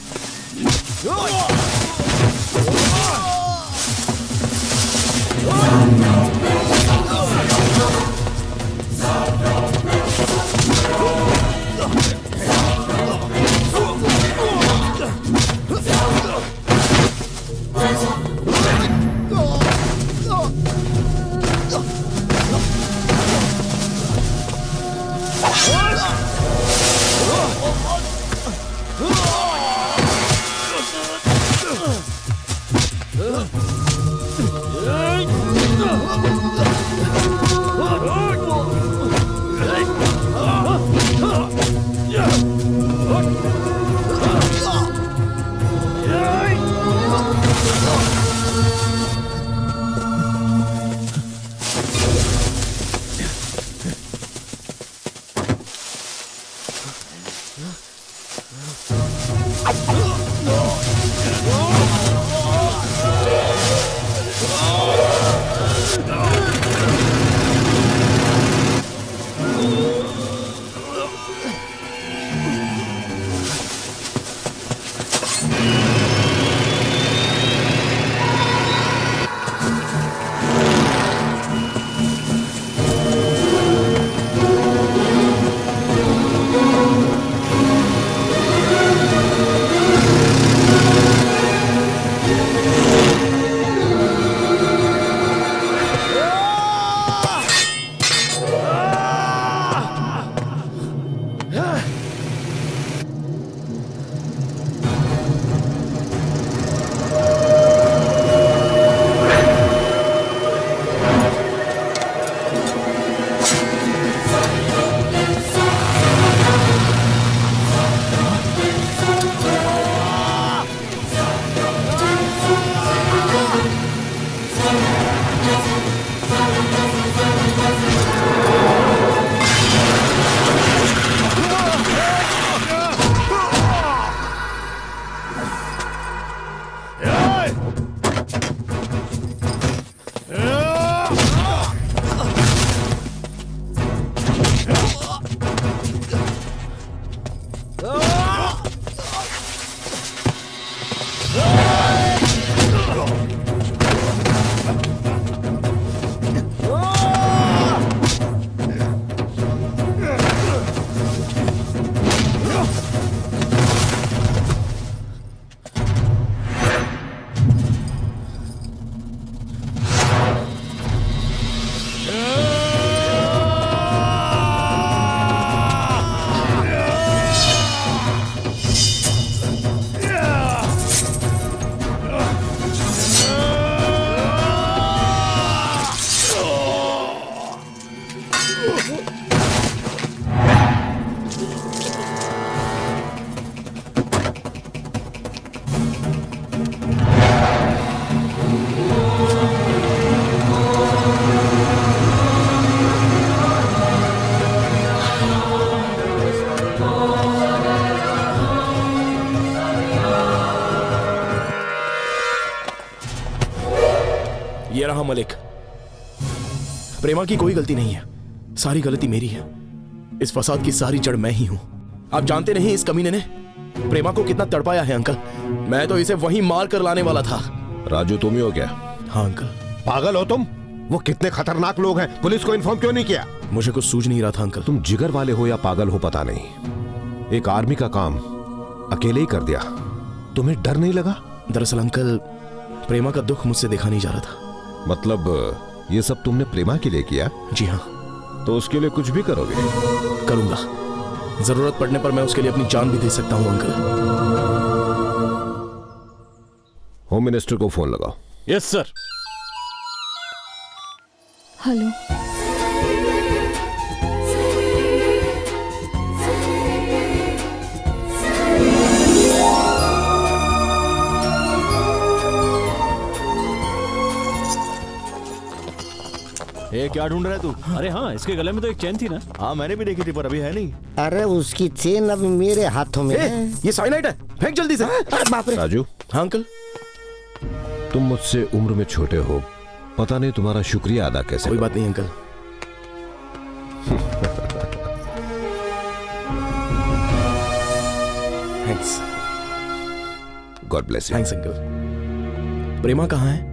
ये रहा मलिक। प्रेमा की कोई गलती नहीं है, सारी गलती मेरी है। इस फसाद की सारी जड़ मैं ही हूं। आप जानते नहीं इस कमीने ने प्रेमा को कितना तड़पाया है अंकल। मैं तो इसे वहीं मार कर लाने वाला था। राजू तुम ही हो क्या? हाँ अंकल। पागल हो तुम? वो कितने खतरनाक लोग हैं, पुलिस को इन्फॉर्म क्यों नहीं किया? मुझे कुछ सूझ नहीं रहा था अंकल। तुम जिगर वाले हो या पागल हो पता नहीं, एक आर्मी का काम अकेले ही कर दिया। तुम्हें डर नहीं लगा? दरअसल अंकल, प्रेमा का दुख मुझसे देखा नहीं जा रहा था। मतलब ये सब तुमने प्रेमा के लिए किया? जी हाँ। तो उसके लिए कुछ भी करोगे? करूंगा, जरूरत पड़ने पर मैं उसके लिए अपनी जान भी दे सकता हूं अंकल। होम मिनिस्टर को फोन लगाओ। Yes sir. हेलो। ए, क्या ढूंढ रहा है तू? अरे हाँ, इसके गले में तो एक चेन थी ना। हाँ मैंने भी देखी थी पर अभी है नहीं। अरे उसकी चेन अब मेरे हाथों में है। ये साइनाइड है, फेंक जल्दी से। अरे बाप रे। राजू। हाँ अंकल। तुम मुझसे उम्र में छोटे हो, पता नहीं तुम्हारा शुक्रिया अदा कैसे। कोई बात नहीं uncle. Thanks. God bless you. Thanks uncle. Prema कहाँ है?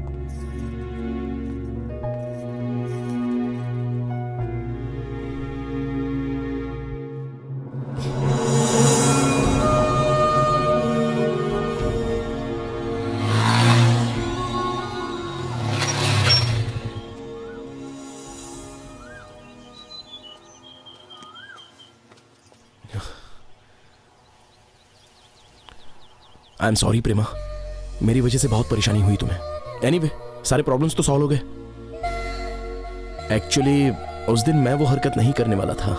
आई एम सॉरी प्रेमा, मेरी वजह से बहुत परेशानी हुई तुम्हें। एनीवे, सारे प्रॉब्लम्स तो सॉल्व हो गए। एक्चुअली उस दिन मैं वो हरकत नहीं करने वाला था,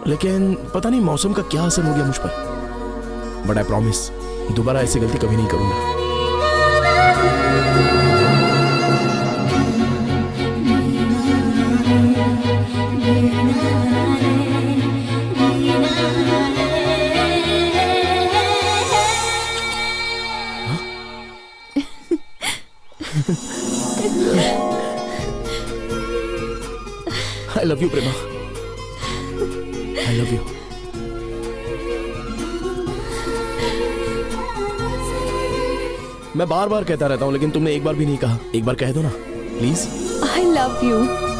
लेकिन पता नहीं मौसम का क्या असर हो गया मुझ पर। बट आई प्रॉमिस दोबारा ऐसी गलती कभी नहीं करूंगा। I love you, Prema. I love you। मैं बार बार कहता रहता हूँ, लेकिन तुमने एक बार भी नहीं कहा। एक बार कह दो ना, प्लीज। I love you।